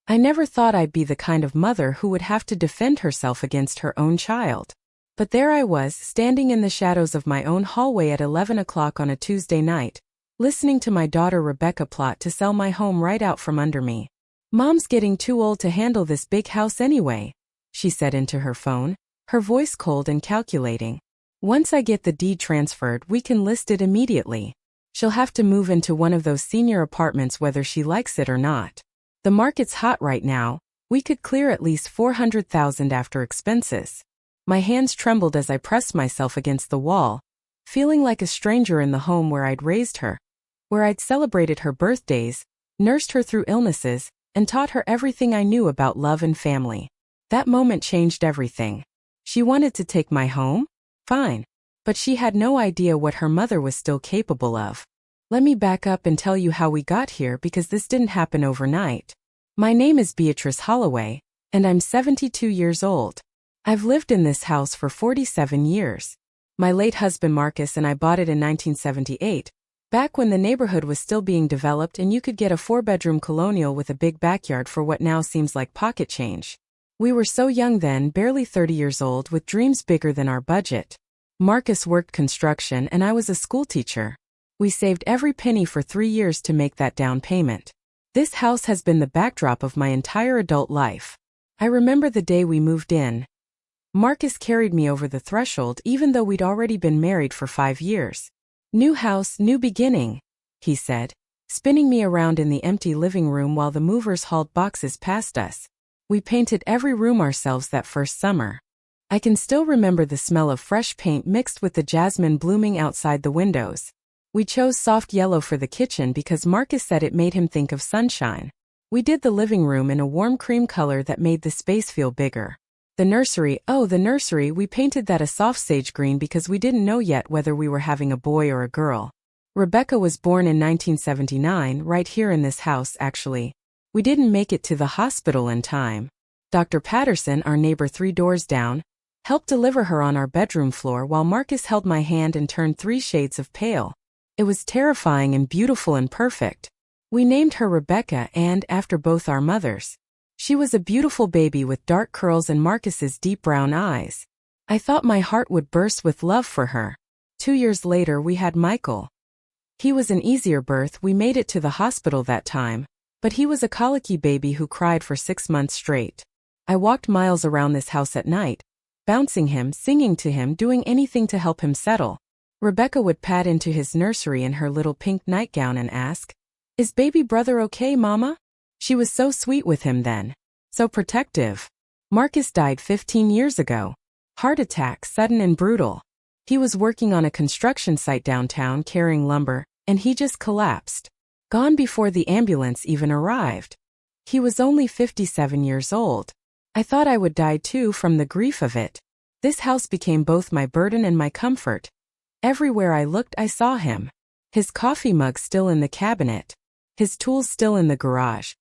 I never thought I'd be the kind of mother who would have to defend herself against her own child. But there I was, standing in the shadows of my own hallway at 11 o'clock on a Tuesday night, listening to my daughter Rebecca plot to sell my home right out from under me. "Mom's getting too old to handle this big house anyway," she said into her phone, her voice cold and calculating. "Once I get the deed transferred, we can list it immediately. She'll have to move into one of those senior apartments whether she likes it or not. The market's hot right now. We could clear at least $400,000 after expenses." My hands trembled as I pressed myself against the wall, feeling like a stranger in the home where I'd raised her, where I'd celebrated her birthdays, nursed her through illnesses, and taught her everything I knew about love and family. That moment changed everything. She wanted to take my home? Fine. But she had no idea what her mother was still capable of. Let me back up and tell you how we got here, because this didn't happen overnight. My name is Beatrice Holloway, and I'm 72 years old. I've lived in this house for 47 years. My late husband Marcus and I bought it in 1978, back when the neighborhood was still being developed and you could get a 4-bedroom colonial with a big backyard for what now seems like pocket change. We were so young then, barely 30 years old, with dreams bigger than our budget. Marcus worked construction and I was a schoolteacher. We saved every penny for 3 years to make that down payment. This house has been the backdrop of my entire adult life. I remember the day we moved in. Marcus carried me over the threshold even though we'd already been married for 5 years. "New house, new beginning," he said, spinning me around in the empty living room while the movers hauled boxes past us. We painted every room ourselves that first summer. I can still remember the smell of fresh paint mixed with the jasmine blooming outside the windows. We chose soft yellow for the kitchen because Marcus said it made him think of sunshine. We did the living room in a warm cream color that made the space feel bigger. The nursery, we painted that a soft sage green because we didn't know yet whether we were having a boy or a girl. Rebecca was born in 1979, right here in this house actually. We didn't make it to the hospital in time. Dr. Patterson, our neighbor 3 doors down, helped deliver her on our bedroom floor while Marcus held my hand and turned 3 shades of pale. It was terrifying and beautiful and perfect. We named her Rebecca and after both our mothers. She was a beautiful baby with dark curls and Marcus's deep brown eyes. I thought my heart would burst with love for her. 2 years later we had Michael. He was an easier birth. We made it to the hospital that time, but he was a colicky baby who cried for 6 months straight. I walked miles around this house at night, bouncing him, singing to him, doing anything to help him settle. Rebecca would pat into his nursery in her little pink nightgown and ask, "Is baby brother okay, Mama?" She was so sweet with him then. So protective. Marcus died 15 years ago. Heart attack, sudden and brutal. He was working on a construction site downtown carrying lumber, and he just collapsed. Gone before the ambulance even arrived. He was only 57 years old. I thought I would die too from the grief of it. This house became both my burden and my comfort. Everywhere I looked I saw him. His coffee mug still in the cabinet. His tools still in the garage.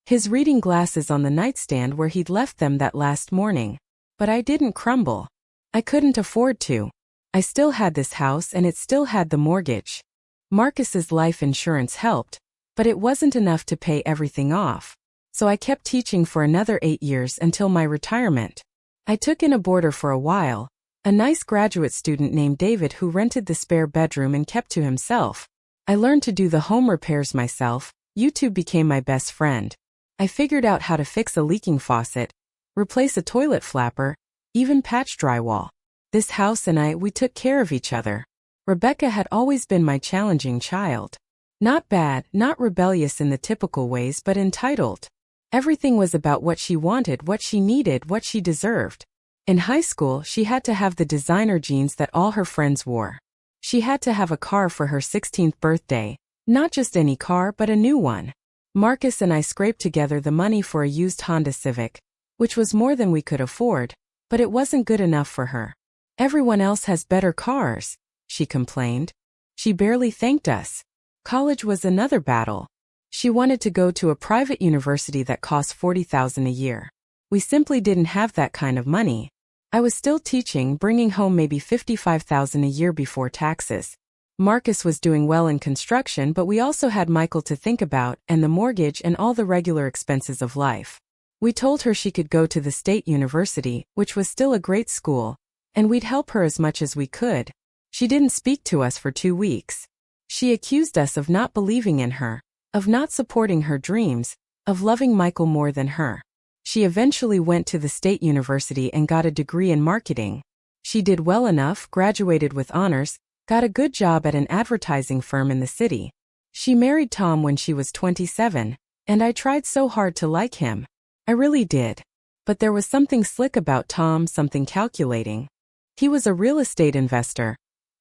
His reading glasses on the nightstand where he'd left them that last morning. But I didn't crumble. I couldn't afford to. I still had this house and it still had the mortgage. Marcus's life insurance helped, but it wasn't enough to pay everything off. So I kept teaching for another 8 years until my retirement. I took in a boarder for a while, a nice graduate student named David who rented the spare bedroom and kept to himself. I learned to do the home repairs myself. YouTube became my best friend. I figured out how to fix a leaking faucet, replace a toilet flapper, even patch drywall. This house and we took care of each other. Rebecca had always been my challenging child. Not bad, not rebellious in the typical ways, but entitled. Everything was about what she wanted, what she needed, what she deserved. In high school, she had to have the designer jeans that all her friends wore. She had to have a car for her 16th birthday, not just any car but a new one. Marcus and I scraped together the money for a used Honda Civic, which was more than we could afford, but it wasn't good enough for her. "Everyone else has better cars," she complained. She barely thanked us. College was another battle. She wanted to go to a private university that cost $40,000 a year. We simply didn't have that kind of money. I was still teaching, bringing home maybe $55,000 a year before taxes. Marcus was doing well in construction, but we also had Michael to think about, and the mortgage and all the regular expenses of life. We told her she could go to the state university, which was still a great school, and we'd help her as much as we could. She didn't speak to us for 2 weeks. She accused us of not believing in her, of not supporting her dreams, of loving Michael more than her. She eventually went to the state university and got a degree in marketing. She did well enough, graduated with honors, got a good job at an advertising firm in the city. She married Tom when she was 27, and I tried so hard to like him. I really did. But there was something slick about Tom, something calculating. He was a real estate investor,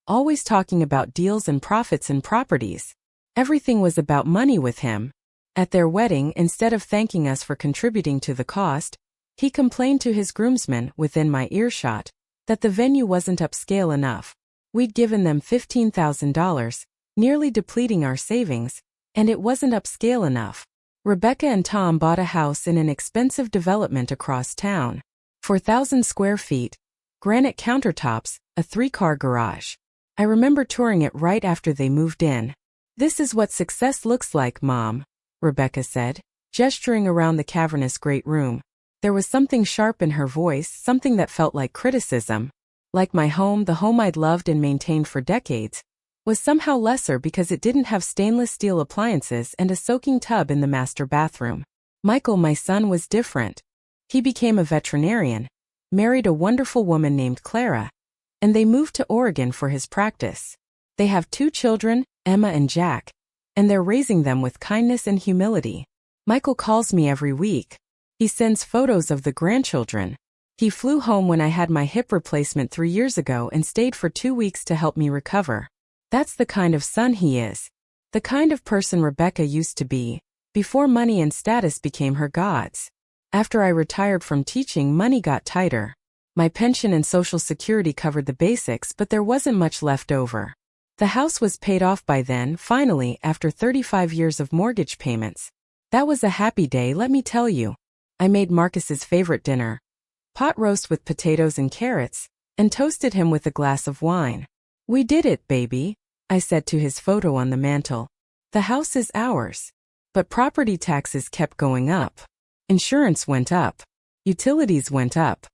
always talking about deals and profits and properties. Everything was about money with him. At their wedding, instead of thanking us for contributing to the cost, he complained to his groomsmen, within my earshot, that the venue wasn't upscale enough. We'd given them $15,000, nearly depleting our savings, and it wasn't upscale enough. Rebecca and Tom bought a house in an expensive development across town. 4,000 square feet, granite countertops, a 3-car garage. I remember touring it right after they moved in. "This is what success looks like, Mom," Rebecca said, gesturing around the cavernous great room. There was something sharp in her voice, something that felt like criticism. Like my home, the home I'd loved and maintained for decades, was somehow lesser because it didn't have stainless steel appliances and a soaking tub in the master bathroom. Michael, my son, was different. He became a veterinarian, married a wonderful woman named Clara, and they moved to Oregon for his practice. They have 2 children, Emma and Jack, and they're raising them with kindness and humility. Michael calls me every week. He sends photos of the grandchildren. He flew home when I had my hip replacement 3 years ago and stayed for 2 weeks to help me recover. That's the kind of son he is. The kind of person Rebecca used to be, before money and status became her gods. After I retired from teaching, money got tighter. My pension and Social Security covered the basics, but there wasn't much left over. The house was paid off by then, finally, after 35 years of mortgage payments. That was a happy day, let me tell you. I made Marcus's favorite dinner, pot roast with potatoes and carrots, and toasted him with a glass of wine. "We did it, baby," I said to his photo on the mantel. "The house is ours." But property taxes kept going up. Insurance went up. Utilities went up.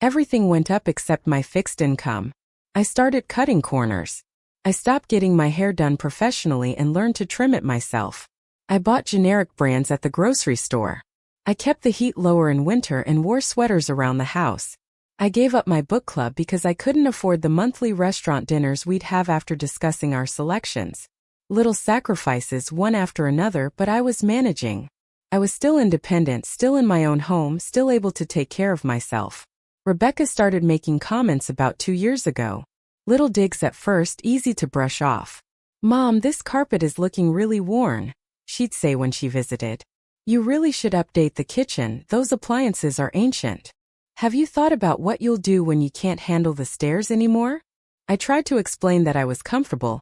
Everything went up except my fixed income. I started cutting corners. I stopped getting my hair done professionally and learned to trim it myself. I bought generic brands at the grocery store. I kept the heat lower in winter and wore sweaters around the house. I gave up my book club because I couldn't afford the monthly restaurant dinners we'd have after discussing our selections. Little sacrifices, one after another, but I was managing. I was still independent, still in my own home, still able to take care of myself. Rebecca started making comments about 2 years ago. Little digs at first, easy to brush off. "Mom, this carpet is looking really worn," she'd say when she visited. "You really should update the kitchen, those appliances are ancient. Have you thought about what you'll do when you can't handle the stairs anymore?" I tried to explain that I was comfortable,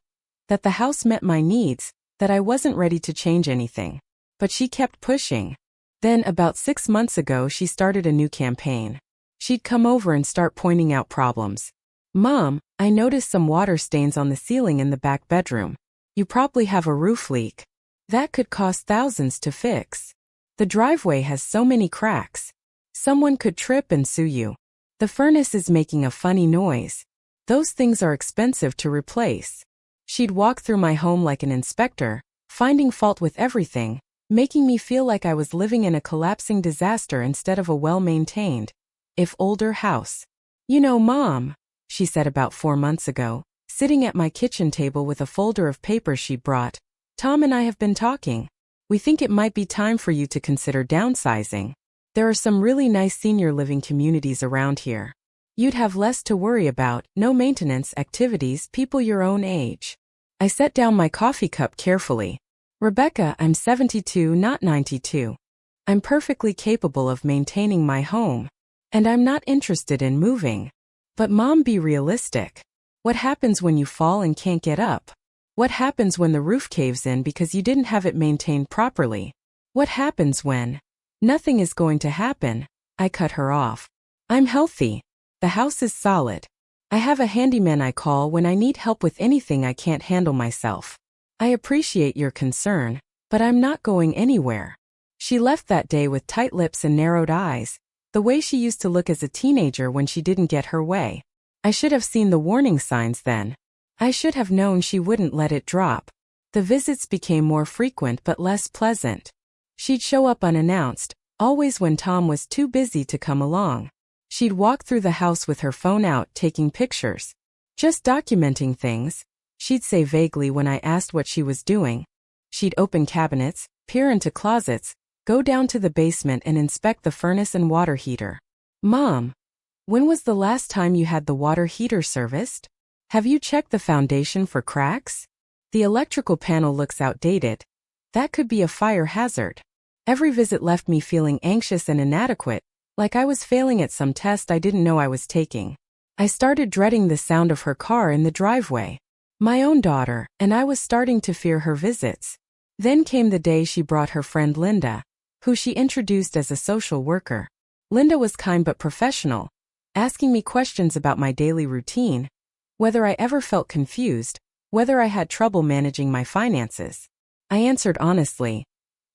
that the house met my needs, that I wasn't ready to change anything. But she kept pushing. Then, about 6 months ago, she started a new campaign. She'd come over and start pointing out problems. "Mom, I noticed some water stains on the ceiling in the back bedroom. You probably have a roof leak. That could cost thousands to fix. The driveway has so many cracks. Someone could trip and sue you. The furnace is making a funny noise. Those things are expensive to replace." She'd walk through my home like an inspector, finding fault with everything, making me feel like I was living in a collapsing disaster instead of a well-maintained, if older house. "You know, Mom," she said about 4 months ago, sitting at my kitchen table with a folder of papers she brought, "Tom and I have been talking. We think it might be time for you to consider downsizing. There are some really nice senior living communities around here. You'd have less to worry about, no maintenance, activities, people your own age." I set down my coffee cup carefully. "Rebecca, I'm 72, not 92. I'm perfectly capable of maintaining my home. And I'm not interested in moving. But Mom, be realistic. What happens when you fall and can't get up? What happens when the roof caves in because you didn't have it maintained properly? What happens when—" "Nothing is going to happen," I cut her off. "I'm healthy. The house is solid. I have a handyman I call when I need help with anything I can't handle myself. I appreciate your concern, but I'm not going anywhere. She left that day with tight lips and narrowed eyes, the way she used to look as a teenager when she didn't get her way. I should have seen the warning signs then. I should have known she wouldn't let it drop. The visits became more frequent but less pleasant. She'd show up unannounced, always when Tom was too busy to come along. She'd walk through the house with her phone out taking pictures. Just documenting things, she'd say vaguely when I asked what she was doing. She'd open cabinets, peer into closets, go down to the basement and inspect the furnace and water heater. Mom, when was the last time you had the water heater serviced? Have you checked the foundation for cracks? The electrical panel looks outdated. That could be a fire hazard. Every visit left me feeling anxious and inadequate, like I was failing at some test I didn't know I was taking. I started dreading the sound of her car in the driveway. My own daughter, and I was starting to fear her visits. Then came the day she brought her friend Linda, who she introduced as a social worker. Linda was kind but professional, asking me questions about my daily routine, whether I ever felt confused, whether I had trouble managing my finances. I answered honestly,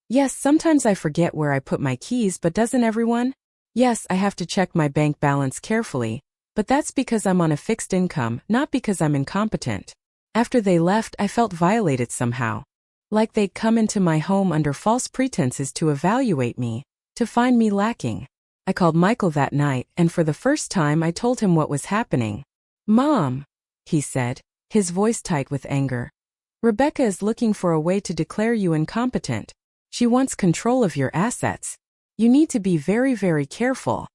yes, sometimes I forget where I put my keys, but doesn't everyone? Yes, I have to check my bank balance carefully, but that's because I'm on a fixed income, not because I'm incompetent. After they left, I felt violated somehow. Like they'd come into my home under false pretenses to evaluate me, to find me lacking. I called Michael that night, and for the first time I told him what was happening. Mom, he said, his voice tight with anger. Rebecca is looking for a way to declare you incompetent. She wants control of your assets. You need to be very, very careful.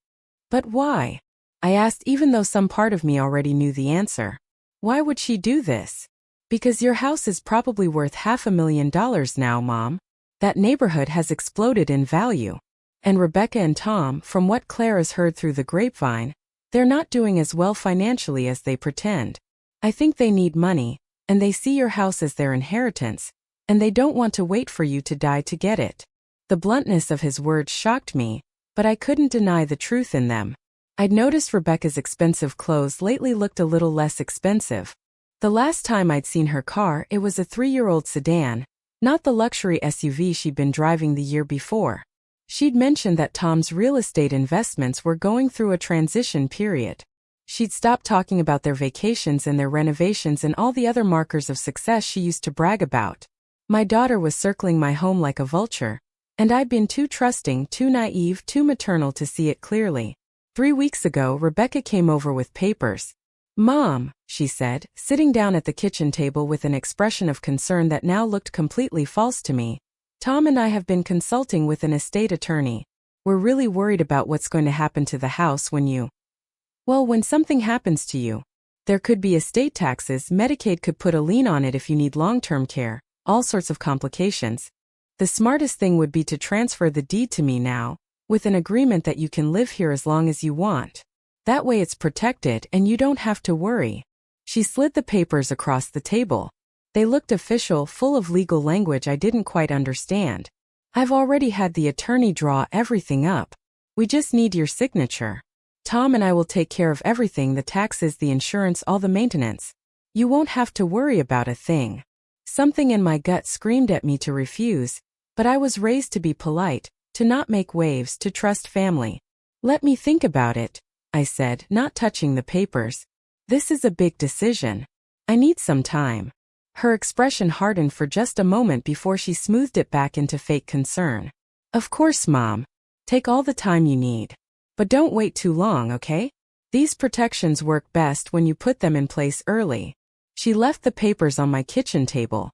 But why? I asked even though some part of me already knew the answer. Why would she do this? Because your house is probably worth $500,000 now, Mom. That neighborhood has exploded in value. And Rebecca and Tom, from what Claire has heard through the grapevine, they're not doing as well financially as they pretend. I think they need money, and they see your house as their inheritance, and they don't want to wait for you to die to get it. The bluntness of his words shocked me, but I couldn't deny the truth in them. I'd noticed Rebecca's expensive clothes lately looked a little less expensive. The last time I'd seen her car, it was a 3-year-old sedan, not the luxury SUV she'd been driving the year before. She'd mentioned that Tom's real estate investments were going through a transition period. She'd stopped talking about their vacations and their renovations and all the other markers of success she used to brag about. My daughter was circling my home like a vulture, and I'd been too trusting, too naive, too maternal to see it clearly. 3 weeks ago, Rebecca came over with papers. Mom, she said, sitting down at the kitchen table with an expression of concern that now looked completely false to me. Tom and I have been consulting with an estate attorney. We're really worried about what's going to happen to the house when something happens to you. There could be estate taxes, Medicaid could put a lien on it if you need long-term care, all sorts of complications. The smartest thing would be to transfer the deed to me now, with an agreement that you can live here as long as you want. That way it's protected and you don't have to worry. She slid the papers across the table. They looked official, full of legal language I didn't quite understand. I've already had the attorney draw everything up. We just need your signature. Tom and I will take care of everything, the taxes, the insurance, all the maintenance. You won't have to worry about a thing. Something in my gut screamed at me to refuse, but I was raised to be polite, to not make waves, to trust family. Let me think about it, I said, not touching the papers. This is a big decision. I need some time. Her expression hardened for just a moment before she smoothed it back into fake concern. Of course, Mom. Take all the time you need. But don't wait too long, okay? These protections work best when you put them in place early. She left the papers on my kitchen table.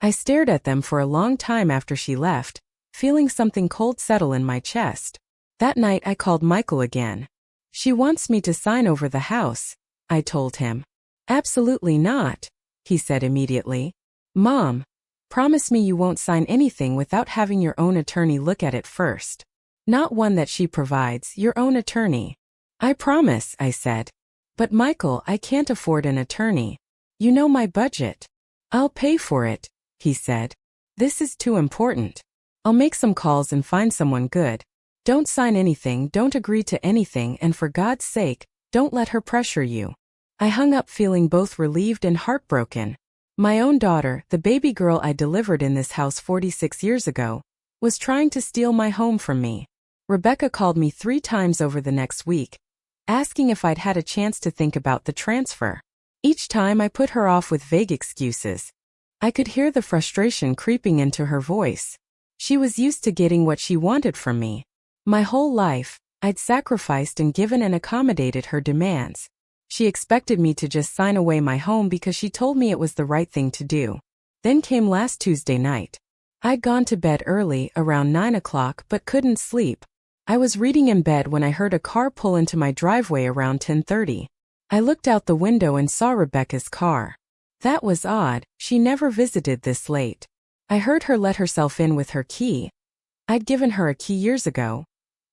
I stared at them for a long time after she left, feeling something cold settle in my chest. That night I called Michael again. She wants me to sign over the house, I told him. Absolutely not, he said immediately. Mom, promise me you won't sign anything without having your own attorney look at it first. Not one that she provides, your own attorney. I promise, I said. But Michael, I can't afford an attorney. You know my budget. I'll pay for it, he said. This is too important. I'll make some calls and find someone good. Don't sign anything, don't agree to anything, and for God's sake, don't let her pressure you. I hung up feeling both relieved and heartbroken. My own daughter, the baby girl I delivered in this house 46 years ago, was trying to steal my home from me. Rebecca called me 3 times over the next week, asking if I'd had a chance to think about the transfer. Each time I put her off with vague excuses. I could hear the frustration creeping into her voice. She was used to getting what she wanted from me. My whole life, I'd sacrificed and given and accommodated her demands. She expected me to just sign away my home because she told me it was the right thing to do. Then came last Tuesday night. I'd gone to bed early, around 9 o'clock, but couldn't sleep. I was reading in bed when I heard a car pull into my driveway around 10:30. I looked out the window and saw Rebecca's car. That was odd, she never visited this late. I heard her let herself in with her key. I'd given her a key years ago,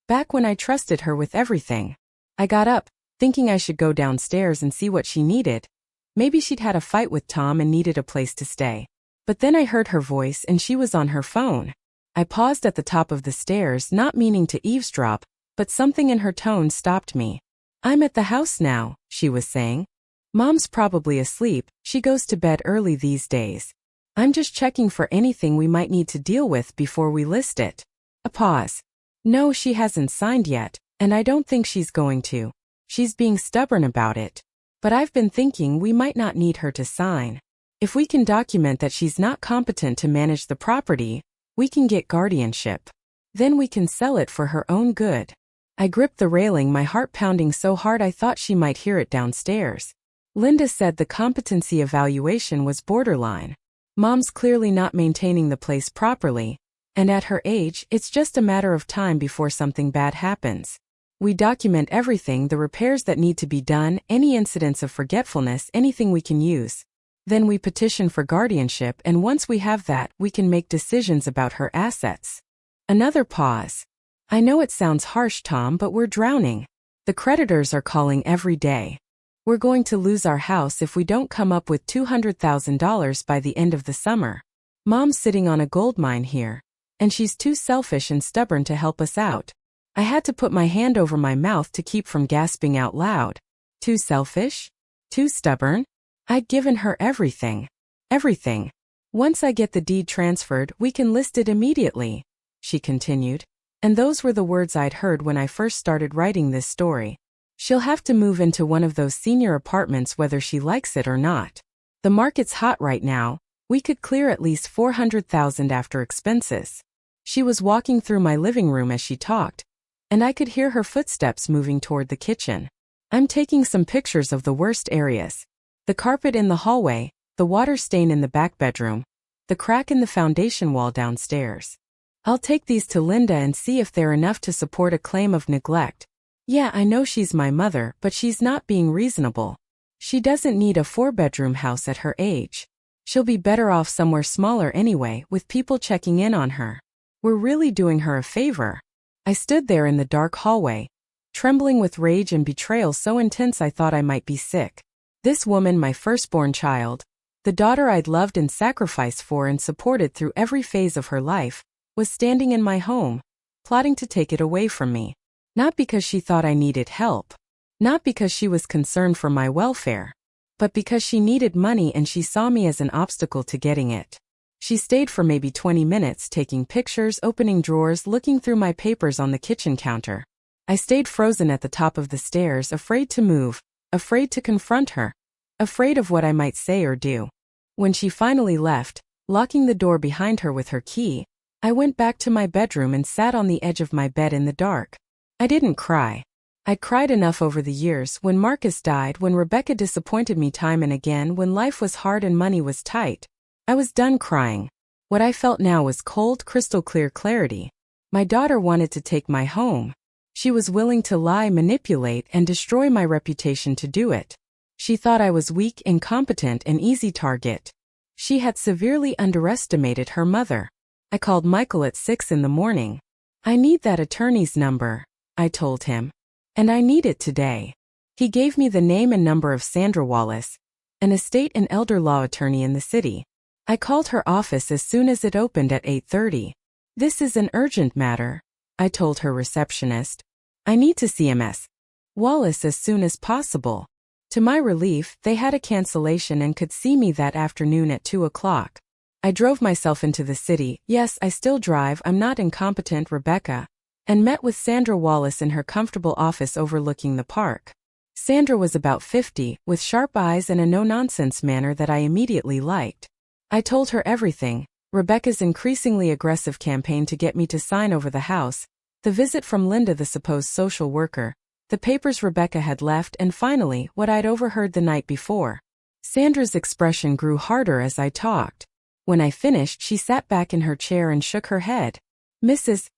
back when I trusted her with everything. I got up, thinking I should go downstairs and see what she needed. Maybe she'd had a fight with Tom and needed a place to stay. But then I heard her voice and she was on her phone. I paused at the top of the stairs, not meaning to eavesdrop, but something in her tone stopped me. "I'm at the house now," she was saying. "Mom's probably asleep, she goes to bed early these days. I'm just checking for anything we might need to deal with before we list it." A pause. "No, she hasn't signed yet, and I don't think she's going to. She's being stubborn about it. But I've been thinking we might not need her to sign. If we can document that she's not competent to manage the property, we can get guardianship. Then we can sell it for her own good." I gripped the railing, my heart pounding so hard I thought she might hear it downstairs. Linda said the competency evaluation was borderline. Mom's clearly not maintaining the place properly, and at her age, it's just a matter of time before something bad happens. We document everything, the repairs that need to be done, any incidents of forgetfulness, anything we can use. Then we petition for guardianship, and once we have that, we can make decisions about her assets. Another pause. "I know it sounds harsh, Tom, but we're drowning. The creditors are calling every day. We're going to lose our house if we don't come up with $200,000 by the end of the summer. Mom's sitting on a gold mine here, and she's too selfish and stubborn to help us out." I had to put my hand over my mouth to keep from gasping out loud. Too selfish? Too stubborn? I'd given her everything. Everything. "Once I get the deed transferred, we can list it immediately," she continued. And those were the words I'd heard when I first started writing this story. "She'll have to move into one of those senior apartments whether she likes it or not. The market's hot right now, we could clear at least $400,000 after expenses." She was walking through my living room as she talked, and I could hear her footsteps moving toward the kitchen. "I'm taking some pictures of the worst areas. The carpet in the hallway, the water stain in the back bedroom, the crack in the foundation wall downstairs. I'll take these to Linda and see if they're enough to support a claim of neglect. Yeah, I know she's my mother, but she's not being reasonable. She doesn't need a 4-bedroom house at her age. She'll be better off somewhere smaller anyway, with people checking in on her. We're really doing her a favor." I stood there in the dark hallway, trembling with rage and betrayal so intense I thought I might be sick. This woman, my firstborn child, the daughter I'd loved and sacrificed for and supported through every phase of her life, was standing in my home, plotting to take it away from me. Not because she thought I needed help. Not because she was concerned for my welfare. But because she needed money and she saw me as an obstacle to getting it. She stayed for maybe 20 minutes taking pictures, opening drawers, looking through my papers on the kitchen counter. I stayed frozen at the top of the stairs, afraid to move, afraid to confront her, afraid of what I might say or do. When she finally left, locking the door behind her with her key, I went back to my bedroom and sat on the edge of my bed in the dark. I didn't cry. I'd cried enough over the years, when Marcus died, when Rebecca disappointed me time and again, when life was hard and money was tight. I was done crying. What I felt now was cold, crystal clear clarity. My daughter wanted to take my home. She was willing to lie, manipulate, and destroy my reputation to do it. She thought I was weak, incompetent, an easy target. She had severely underestimated her mother. I called Michael at 6 in the morning. "I need that attorney's number," I told him. "And I need it today." He gave me the name and number of Sandra Wallace, an estate and elder law attorney in the city. I called her office as soon as it opened at 8:30. "This is an urgent matter," I told her receptionist. "I need to see Ms. Wallace as soon as possible." To my relief, they had a cancellation and could see me that afternoon at 2 o'clock. I drove myself into the city, yes, I still drive, I'm not incompetent, Rebecca, and met with Sandra Wallace in her comfortable office overlooking the park. Sandra was about 50, with sharp eyes and a no-nonsense manner that I immediately liked. I told her everything, Rebecca's increasingly aggressive campaign to get me to sign over the house, the visit from Linda, the supposed social worker, the papers Rebecca had left, and finally, what I'd overheard the night before. Sandra's expression grew harder as I talked. When I finished, she sat back in her chair and shook her head. Mrs.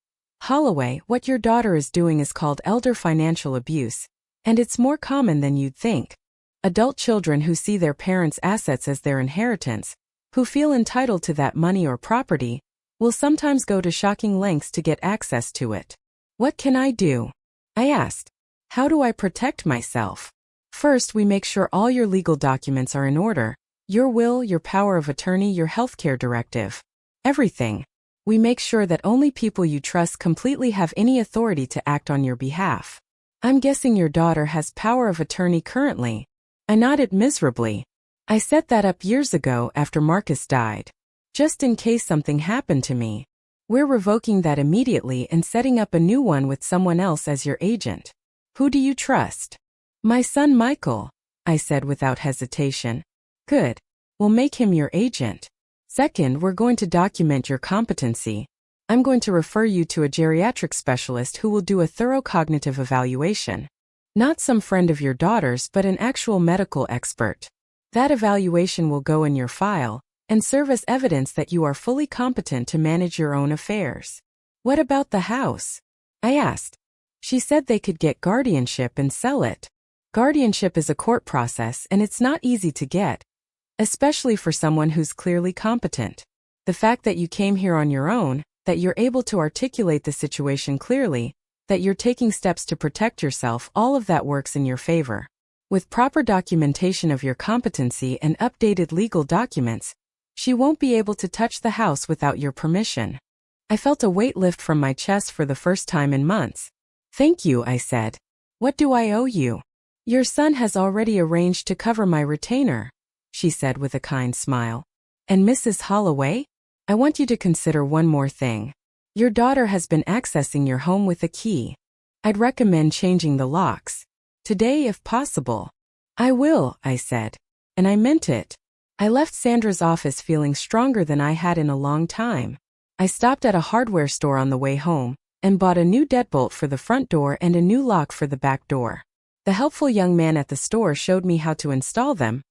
Holloway, what your daughter is doing is called elder financial abuse, and it's more common than you'd think. Adult children who see their parents' assets as their inheritance, who feel entitled to that money or property, will sometimes go to shocking lengths to get access to it. What can I do? I asked. How do I protect myself? First, we make sure all your legal documents are in order. Your will, your power of attorney, your healthcare directive. Everything. We make sure that only people you trust completely have any authority to act on your behalf. I'm guessing your daughter has power of attorney currently. I nodded miserably. I set that up years ago after Marcus died. Just in case something happened to me. We're revoking that immediately and setting up a new one with someone else as your agent. Who do you trust? My son Michael, I said without hesitation. Good. We'll make him your agent. Second, we're going to document your competency. I'm going to refer you to a geriatric specialist who will do a thorough cognitive evaluation. Not some friend of your daughter's, but an actual medical expert. That evaluation will go in your file and serve as evidence that you are fully competent to manage your own affairs. What about the house? I asked. She said they could get guardianship and sell it. Guardianship is a court process and it's not easy to get, especially for someone who's clearly competent. The fact that you came here on your own, that you're able to articulate the situation clearly, that you're taking steps to protect yourself, all of that works in your favor. With proper documentation of your competency and updated legal documents, she won't be able to touch the house without your permission. I felt a weight lift from my chest for the first time in months. Thank you, I said. What do I owe you? Your son has already arranged to cover my retainer, she said with a kind smile. And Mrs. Holloway? I want you to consider one more thing. Your daughter has been accessing your home with a key. I'd recommend changing the locks. Today if possible. I will, I said. And I meant it. I left Sandra's office feeling stronger than I had in a long time. I stopped at a hardware store on the way home and bought a new deadbolt for the front door and a new lock for the back door. The helpful young man at the store showed me how to install them,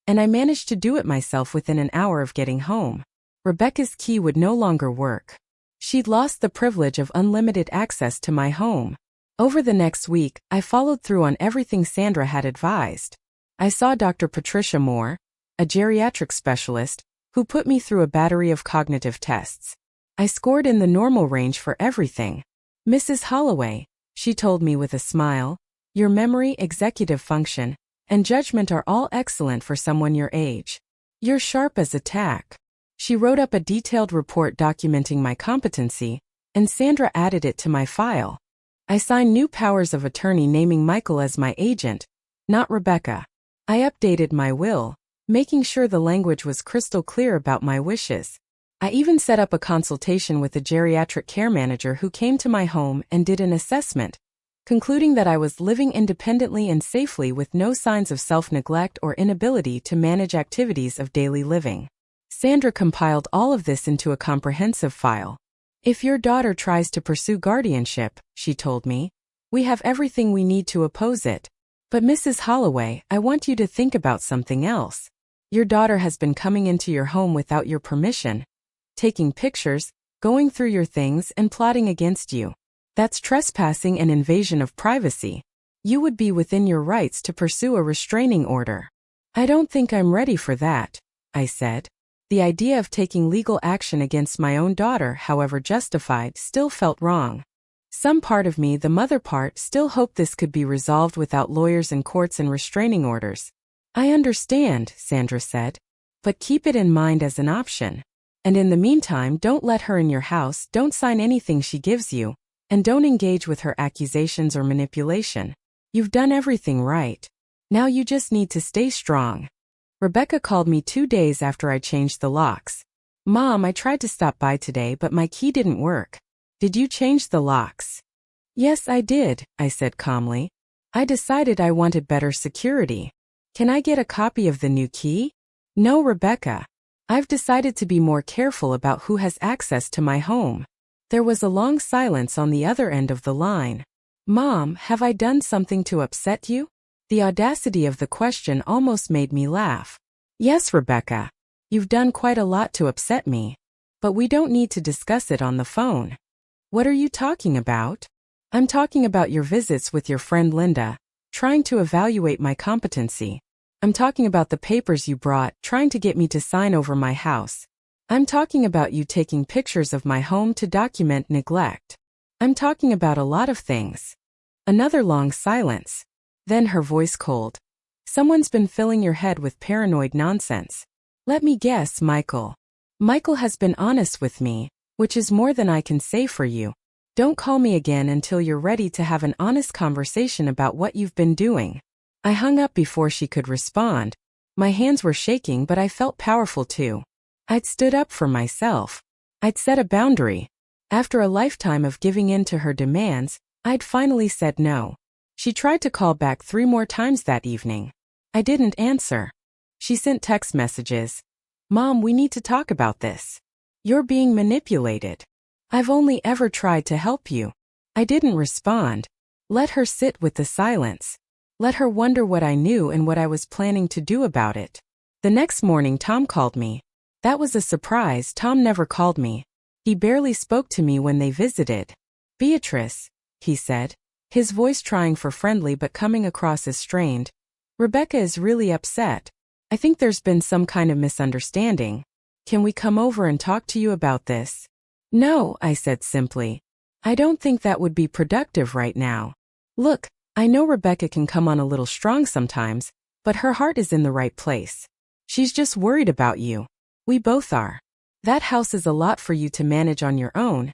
and I managed to do it myself within an hour of getting home. Rebecca's key would no longer work. She'd lost the privilege of unlimited access to my home. Over the next week, I followed through on everything Sandra had advised. I saw Dr. Patricia Moore, a geriatric specialist, who put me through a battery of cognitive tests. I scored in the normal range for everything. Mrs. Holloway, she told me with a smile, your memory, executive function, and judgment are all excellent for someone your age. You're sharp as a tack. She wrote up a detailed report documenting my competency, and Sandra added it to my file. I signed new powers of attorney naming Michael as my agent, not Rebecca. I updated my will, making sure the language was crystal clear about my wishes. I even set up a consultation with a geriatric care manager who came to my home and did an assessment, concluding that I was living independently and safely with no signs of self-neglect or inability to manage activities of daily living. Sandra compiled all of this into a comprehensive file. If your daughter tries to pursue guardianship, she told me, we have everything we need to oppose it. But Mrs. Holloway, I want you to think about something else. Your daughter has been coming into your home without your permission, taking pictures, going through your things, and plotting against you. That's trespassing and invasion of privacy. You would be within your rights to pursue a restraining order. I don't think I'm ready for that, I said. The idea of taking legal action against my own daughter, however justified, still felt wrong. Some part of me, the mother part, still hoped this could be resolved without lawyers and courts and restraining orders. I understand, Sandra said, but keep it in mind as an option. And in the meantime, don't let her in your house, don't sign anything she gives you, and don't engage with her accusations or manipulation. You've done everything right. Now you just need to stay strong. Rebecca called me 2 days after I changed the locks. Mom, I tried to stop by today, but my key didn't work. Did you change the locks? Yes, I did, I said calmly. I decided I wanted better security. Can I get a copy of the new key? No, Rebecca. I've decided to be more careful about who has access to my home. There was a long silence on the other end of the line. Mom, have I done something to upset you? The audacity of the question almost made me laugh. Yes, Rebecca. You've done quite a lot to upset me. But we don't need to discuss it on the phone. What are you talking about? I'm talking about your visits with your friend Linda, trying to evaluate my competency. I'm talking about the papers you brought, trying to get me to sign over my house. I'm talking about you taking pictures of my home to document neglect. I'm talking about a lot of things. Another long silence. Then her voice cold. Someone's been filling your head with paranoid nonsense. Let me guess, Michael. Michael has been honest with me, which is more than I can say for you. Don't call me again until you're ready to have an honest conversation about what you've been doing. I hung up before she could respond. My hands were shaking, but I felt powerful too. I'd stood up for myself. I'd set a boundary. After a lifetime of giving in to her demands, I'd finally said no. She tried to call back 3 more times that evening. I didn't answer. She sent text messages. Mom, we need to talk about this. You're being manipulated. I've only ever tried to help you. I didn't respond. Let her sit with the silence. Let her wonder what I knew and what I was planning to do about it. The next morning Tom called me. That was a surprise. Tom never called me. He barely spoke to me when they visited. Beatrice, he said, his voice trying for friendly but coming across as strained. Rebecca is really upset. I think there's been some kind of misunderstanding. Can we come over and talk to you about this? No, I said simply. I don't think that would be productive right now. Look, I know Rebecca can come on a little strong sometimes, but her heart is in the right place. She's just worried about you. We both are. That house is a lot for you to manage on your own,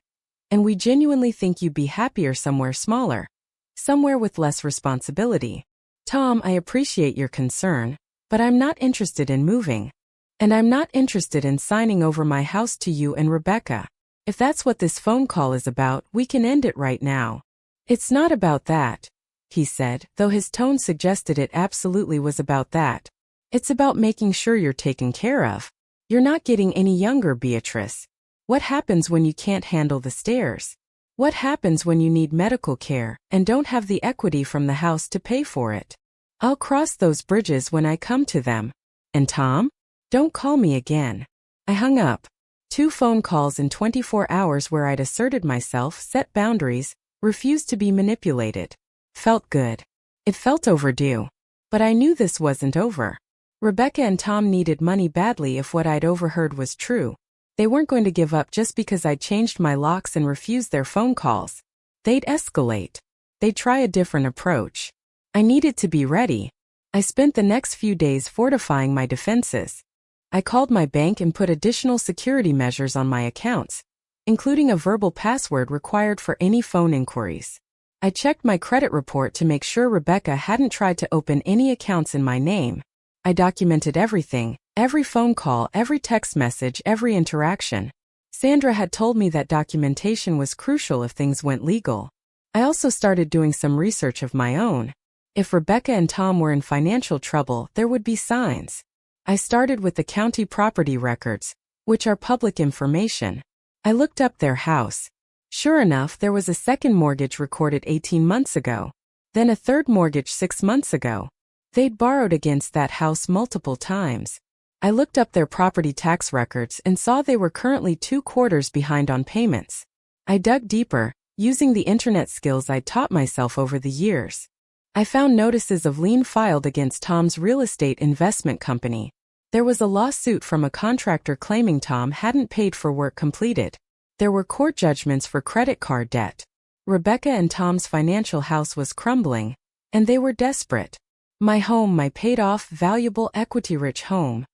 and we genuinely think you'd be happier somewhere smaller. Somewhere with less responsibility. Tom, I appreciate your concern, but I'm not interested in moving. And I'm not interested in signing over my house to you and Rebecca. If that's what this phone call is about, we can end it right now. It's not about that, he said, though his tone suggested it absolutely was about that. It's about making sure you're taken care of. You're not getting any younger, Beatrice. What happens when you can't handle the stairs? What happens when you need medical care and don't have the equity from the house to pay for it? I'll cross those bridges when I come to them. And Tom? Don't call me again. I hung up. 2 phone calls in 24 hours where I'd asserted myself, set boundaries, refused to be manipulated. Felt good. It felt overdue. But I knew this wasn't over. Rebecca and Tom needed money badly if what I'd overheard was true. They weren't going to give up just because I'd changed my locks and refused their phone calls. They'd escalate. They'd try a different approach. I needed to be ready. I spent the next few days fortifying my defenses. I called my bank and put additional security measures on my accounts, including a verbal password required for any phone inquiries. I checked my credit report to make sure Rebecca hadn't tried to open any accounts in my name. I documented everything, every phone call, every text message, every interaction. Sandra had told me that documentation was crucial if things went legal. I also started doing some research of my own. If Rebecca and Tom were in financial trouble, there would be signs. I started with the county property records, which are public information. I looked up their house. Sure enough, there was a second mortgage recorded 18 months ago. Then a third mortgage 6 months ago. They'd borrowed against that house multiple times. I looked up their property tax records and saw they were currently 2 quarters behind on payments. I dug deeper, using the internet skills I'd taught myself over the years. I found notices of lien filed against Tom's real estate investment company. There was a lawsuit from a contractor claiming Tom hadn't paid for work completed. There were court judgments for credit card debt. Rebecca and Tom's financial house was crumbling, and they were desperate. My home, my paid-off, valuable, equity-rich home,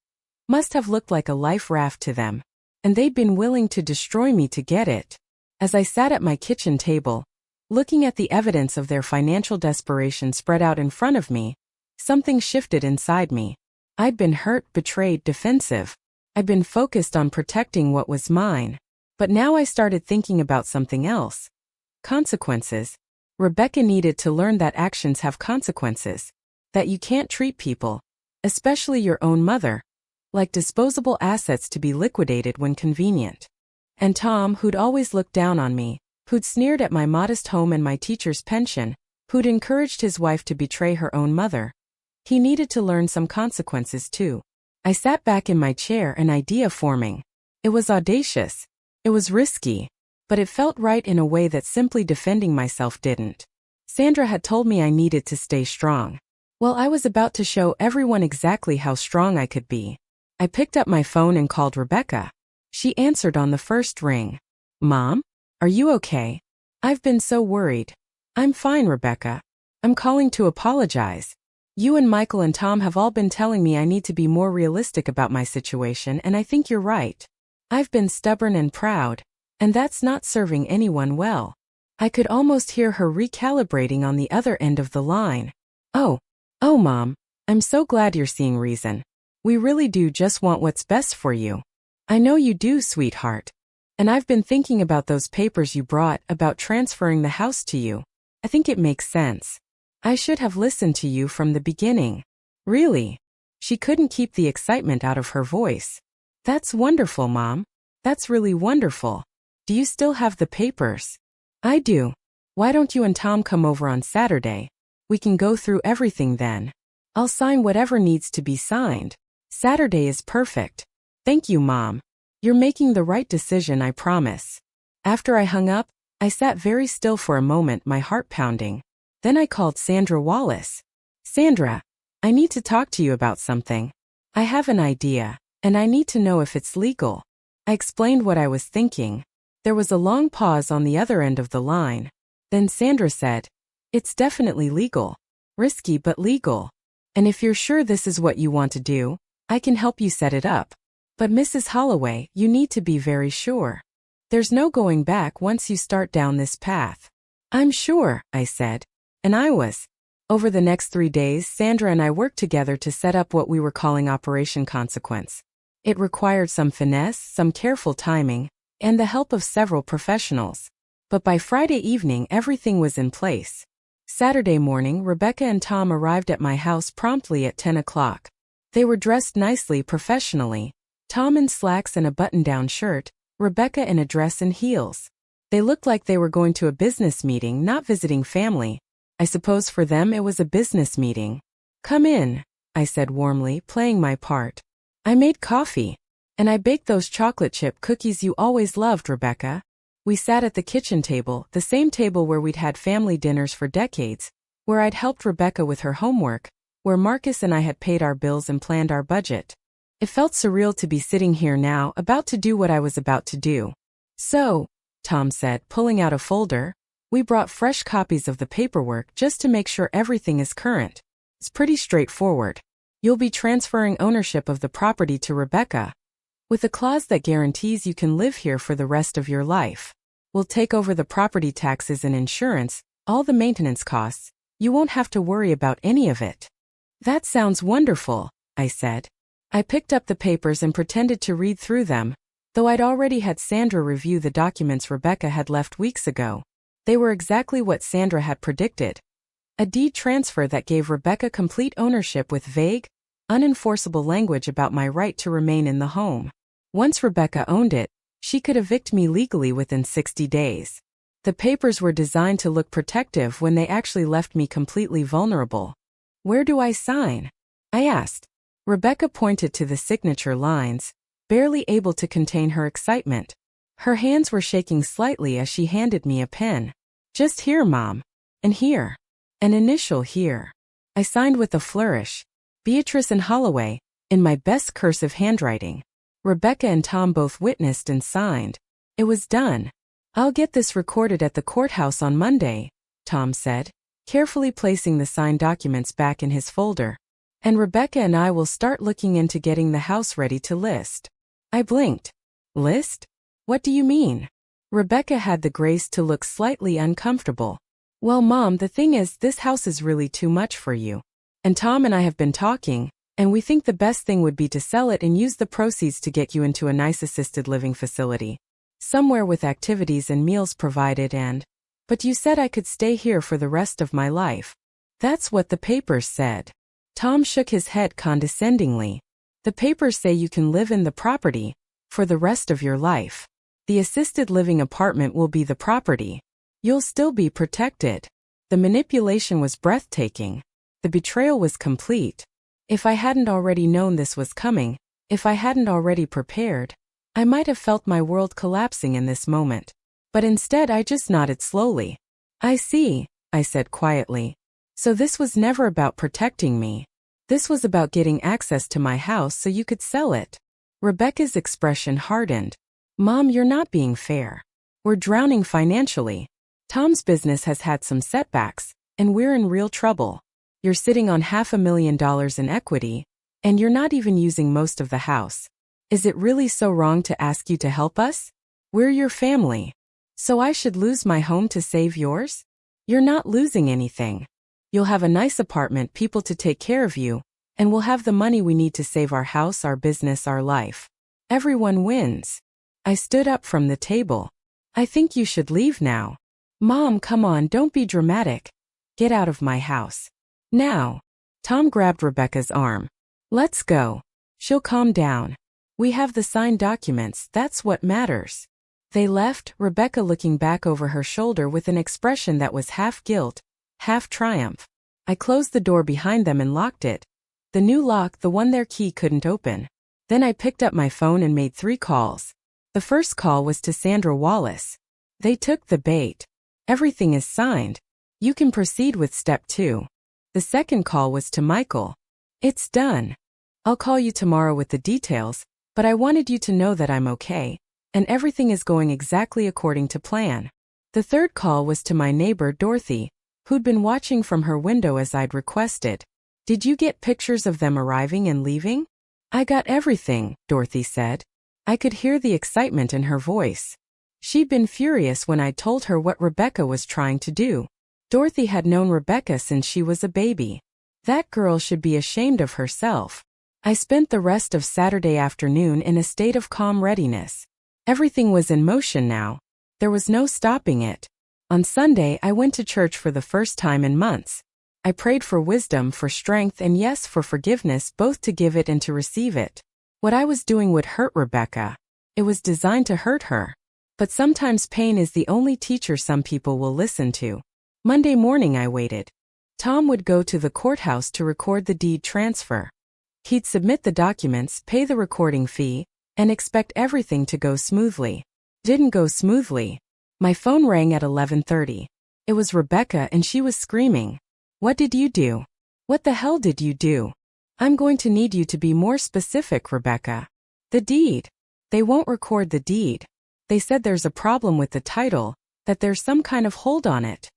must have looked like a life raft to them, and they'd been willing to destroy me to get it. As I sat at my kitchen table, looking at the evidence of their financial desperation spread out in front of me, Something shifted inside me. I'd been hurt, betrayed, defensive. I'd been focused on protecting what was mine. But now I started thinking about something else. Consequences. Rebecca needed to learn that actions have consequences. That you can't treat people, especially your own mother, like disposable assets to be liquidated when convenient. And Tom, who'd always looked down on me, who'd sneered at my modest home and my teacher's pension, who'd encouraged his wife to betray her own mother, he needed to learn some consequences too. I sat back in my chair, an idea forming. It was audacious. It was risky. But it felt right in a way that simply defending myself didn't. Sandra had told me I needed to stay strong. Well, I was about to show everyone exactly how strong I could be. I picked up my phone and called Rebecca. She answered on the first ring. Mom? Are you okay? I've been so worried. I'm fine, Rebecca. I'm calling to apologize. You and Michael and Tom have all been telling me I need to be more realistic about my situation, and I think you're right. I've been stubborn and proud, and that's not serving anyone well. I could almost hear her recalibrating on the other end of the line. Oh, Mom, I'm so glad you're seeing reason. We really do just want what's best for you. I know you do, sweetheart. And I've been thinking about those papers you brought about transferring the house to you. I think it makes sense. I should have listened to you from the beginning. Really? She couldn't keep the excitement out of her voice. That's wonderful, Mom. That's really wonderful. Do you still have the papers? I do. Why don't you and Tom come over on Saturday? We can go through everything then. I'll sign whatever needs to be signed. Saturday is perfect. Thank you, Mom. You're making the right decision, I promise. After I hung up, I sat very still for a moment, my heart pounding. Then I called Sandra Wallace. Sandra, I need to talk to you about something. I have an idea, and I need to know if it's legal. I explained what I was thinking. There was a long pause on the other end of the line. Then Sandra said, It's definitely legal. Risky but legal. And if you're sure this is what you want to do, I can help you set it up. But Mrs. Holloway, you need to be very sure. There's no going back once you start down this path. I'm sure, I said. And I was. Over the next 3 days, Sandra and I worked together to set up what we were calling Operation Consequence. It required some finesse, some careful timing, and the help of several professionals. But by Friday evening, everything was in place. Saturday morning, Rebecca and Tom arrived at my house promptly at 10 o'clock. They were dressed nicely, professionally. Tom in slacks and a button-down shirt, Rebecca in a dress and heels. They looked like they were going to a business meeting, not visiting family. I suppose for them it was a business meeting. Come in, I said warmly, playing my part. I made coffee. And I baked those chocolate chip cookies you always loved, Rebecca. We sat at the kitchen table, the same table where we'd had family dinners for decades, where I'd helped Rebecca with her homework, where Marcus and I had paid our bills and planned our budget. It felt surreal to be sitting here now, about to do what I was about to do. So, Tom said, pulling out a folder, we brought fresh copies of the paperwork just to make sure everything is current. It's pretty straightforward. You'll be transferring ownership of the property to Rebecca, with a clause that guarantees you can live here for the rest of your life. We'll take over the property taxes and insurance, all the maintenance costs. You won't have to worry about any of it. That sounds wonderful, I said. I picked up the papers and pretended to read through them, though I'd already had Sandra review the documents Rebecca had left weeks ago. They were exactly what Sandra had predicted. A deed transfer that gave Rebecca complete ownership with vague, unenforceable language about my right to remain in the home. Once Rebecca owned it, she could evict me legally within 60 days. The papers were designed to look protective when they actually left me completely vulnerable. Where do I sign? I asked. Rebecca pointed to the signature lines, barely able to contain her excitement. Her hands were shaking slightly as she handed me a pen. Just here, Mom. And here. An initial here. I signed with a flourish. Beatrice and Holloway, in my best cursive handwriting. Rebecca and Tom both witnessed and signed. It was done. I'll get this recorded at the courthouse on Monday, Tom said, carefully placing the signed documents back in his folder. And Rebecca and I will start looking into getting the house ready to list. I blinked. List? What do you mean? Rebecca had the grace to look slightly uncomfortable. Well, Mom, the thing is, this house is really too much for you. And Tom and I have been talking, and we think the best thing would be to sell it and use the proceeds to get you into a nice assisted living facility. Somewhere with activities and meals provided but you said I could stay here for the rest of my life. That's what the papers said. Tom shook his head condescendingly. The papers say you can live in the property for the rest of your life. The assisted living apartment will be the property. You'll still be protected. The manipulation was breathtaking. The betrayal was complete. If I hadn't already known this was coming, if I hadn't already prepared, I might have felt my world collapsing in this moment. But instead I just nodded slowly. I see, I said quietly. So this was never about protecting me. This was about getting access to my house so you could sell it. Rebecca's expression hardened. Mom, you're not being fair. We're drowning financially. Tom's business has had some setbacks, and we're in real trouble. You're sitting on $500,000 in equity, and you're not even using most of the house. Is it really so wrong to ask you to help us? We're your family. So I should lose my home to save yours? You're not losing anything. You'll have a nice apartment, people to take care of you, and we'll have the money we need to save our house, our business, our life. Everyone wins. I stood up from the table. I think you should leave now. Mom, come on, don't be dramatic. Get out of my house. Now. Tom grabbed Rebecca's arm. Let's go. She'll calm down. We have the signed documents, that's what matters. They left, Rebecca looking back over her shoulder with an expression that was half guilt, half triumph. I closed the door behind them and locked it. The new lock, the one their key couldn't open. Then I picked up my phone and made 3 calls. The first call was to Sandra Wallace. They took the bait. Everything is signed. You can proceed with step 2. The second call was to Michael. It's done. I'll call you tomorrow with the details, but I wanted you to know that I'm okay, and everything is going exactly according to plan. The third call was to my neighbor Dorothy, who'd been watching from her window as I'd requested. Did you get pictures of them arriving and leaving? I got everything, Dorothy said. I could hear the excitement in her voice. She'd been furious when I'd told her what Rebecca was trying to do. Dorothy had known Rebecca since she was a baby. That girl should be ashamed of herself. I spent the rest of Saturday afternoon in a state of calm readiness. Everything was in motion now. There was no stopping it. On Sunday, I went to church for the first time in months. I prayed for wisdom, for strength, and yes, for forgiveness, both to give it and to receive it. What I was doing would hurt Rebecca. It was designed to hurt her. But sometimes pain is the only teacher some people will listen to. Monday morning I waited. Tom would go to the courthouse to record the deed transfer. He'd submit the documents, pay the recording fee, and expect everything to go smoothly. Didn't go smoothly. My phone rang at 11:30. It was Rebecca and she was screaming. What did you do? What the hell did you do? I'm going to need you to be more specific, Rebecca. The deed. They won't record the deed. They said there's a problem with the title, that there's some kind of hold on it.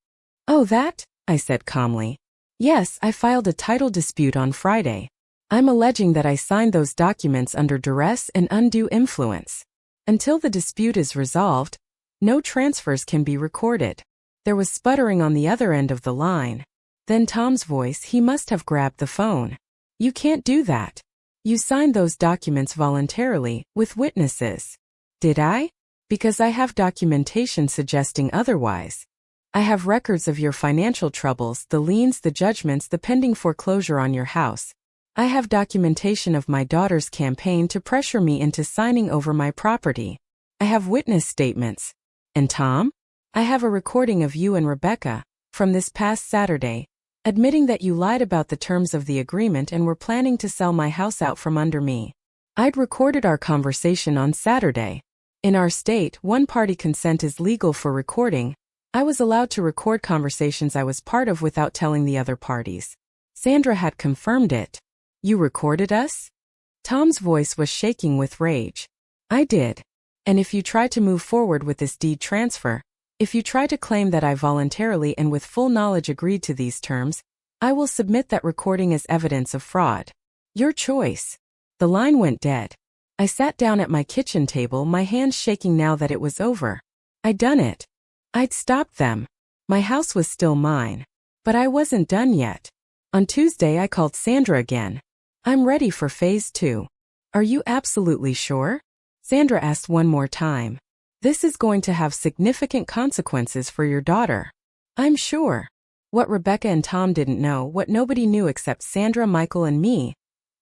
Oh, that? I said calmly. Yes, I filed a title dispute on Friday. I'm alleging that I signed those documents under duress and undue influence. Until the dispute is resolved, no transfers can be recorded. There was sputtering on the other end of the line. Then Tom's voice, he must have grabbed the phone. You can't do that. You signed those documents voluntarily, with witnesses. Did I? Because I have documentation suggesting otherwise. I have records of your financial troubles, the liens, the judgments, the pending foreclosure on your house. I have documentation of my daughter's campaign to pressure me into signing over my property. I have witness statements. And Tom? I have a recording of you and Rebecca, from this past Saturday, admitting that you lied about the terms of the agreement and were planning to sell my house out from under me. I'd recorded our conversation on Saturday. In our state, one-party consent is legal for recording. I was allowed to record conversations I was part of without telling the other parties. Sandra had confirmed it. You recorded us? Tom's voice was shaking with rage. I did. And if you try to move forward with this deed transfer, if you try to claim that I voluntarily and with full knowledge agreed to these terms, I will submit that recording as evidence of fraud. Your choice. The line went dead. I sat down at my kitchen table, my hands shaking now that it was over. I'd done it. I'd stopped them. My house was still mine. But I wasn't done yet. On Tuesday, I called Sandra again. I'm ready for phase 2. Are you absolutely sure? Sandra asked one more time. This is going to have significant consequences for your daughter. I'm sure. What Rebecca and Tom didn't know, what nobody knew except Sandra, Michael, and me,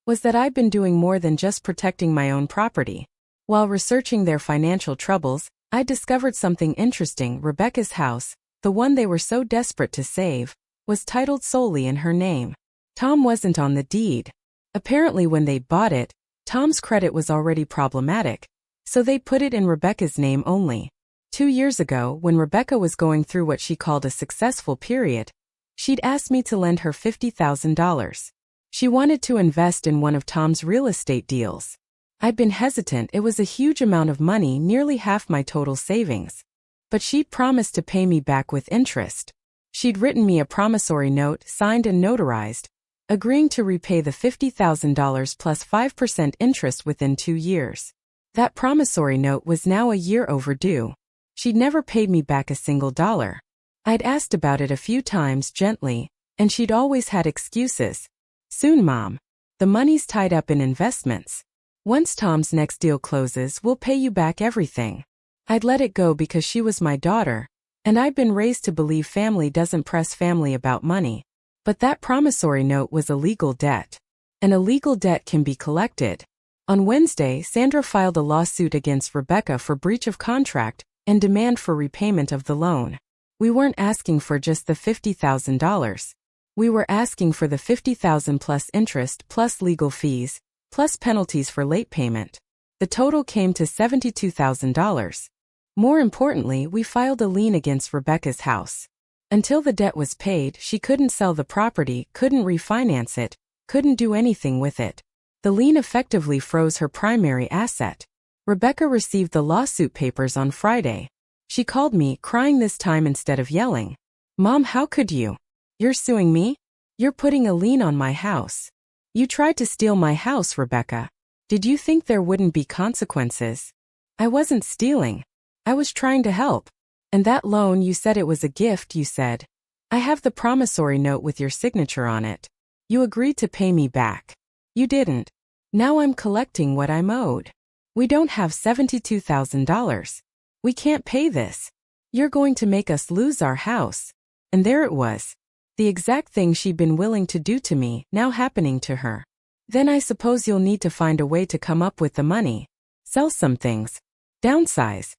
was that I'd been doing more than just protecting my own property. While researching their financial troubles, I discovered something interesting. Rebecca's house, the one they were so desperate to save, was titled solely in her name. Tom wasn't on the deed. Apparently when they bought it, Tom's credit was already problematic, so they put it in Rebecca's name only. 2 years ago, when Rebecca was going through what she called a successful period, she'd asked me to lend her $50,000. She wanted to invest in one of Tom's real estate deals. I'd been hesitant. It was a huge amount of money, nearly half my total savings. But she'd promised to pay me back with interest. She'd written me a promissory note, signed and notarized, agreeing to repay the $50,000 plus 5% interest within 2 years. That promissory note was now a year overdue. She'd never paid me back a single dollar. I'd asked about it a few times gently, and she'd always had excuses. Soon, Mom. The money's tied up in investments. Once Tom's next deal closes, we'll pay you back everything. I'd let it go because she was my daughter, and I'd been raised to believe family doesn't press family about money. But that promissory note was a legal debt. An illegal debt can be collected. On Wednesday, Sandra filed a lawsuit against Rebecca for breach of contract and demand for repayment of the loan. We weren't asking for just the $50,000. We were asking for the $50,000 plus interest plus legal fees, plus penalties for late payment. The total came to $72,000. More importantly, we filed a lien against Rebecca's house. Until the debt was paid, she couldn't sell the property, couldn't refinance it, couldn't do anything with it. The lien effectively froze her primary asset. Rebecca received the lawsuit papers on Friday. She called me, crying this time instead of yelling. Mom, how could you? You're suing me? You're putting a lien on my house. You tried to steal my house, Rebecca. Did you think there wouldn't be consequences? I wasn't stealing. I was trying to help. And that loan, you said it was a gift, you said. I have the promissory note with your signature on it. You agreed to pay me back. You didn't. Now I'm collecting what I'm owed. We don't have $72,000. We can't pay this. You're going to make us lose our house. And there it was. The exact thing she'd been willing to do to me, now happening to her. Then I suppose you'll need to find a way to come up with the money. Sell some things. Downsize.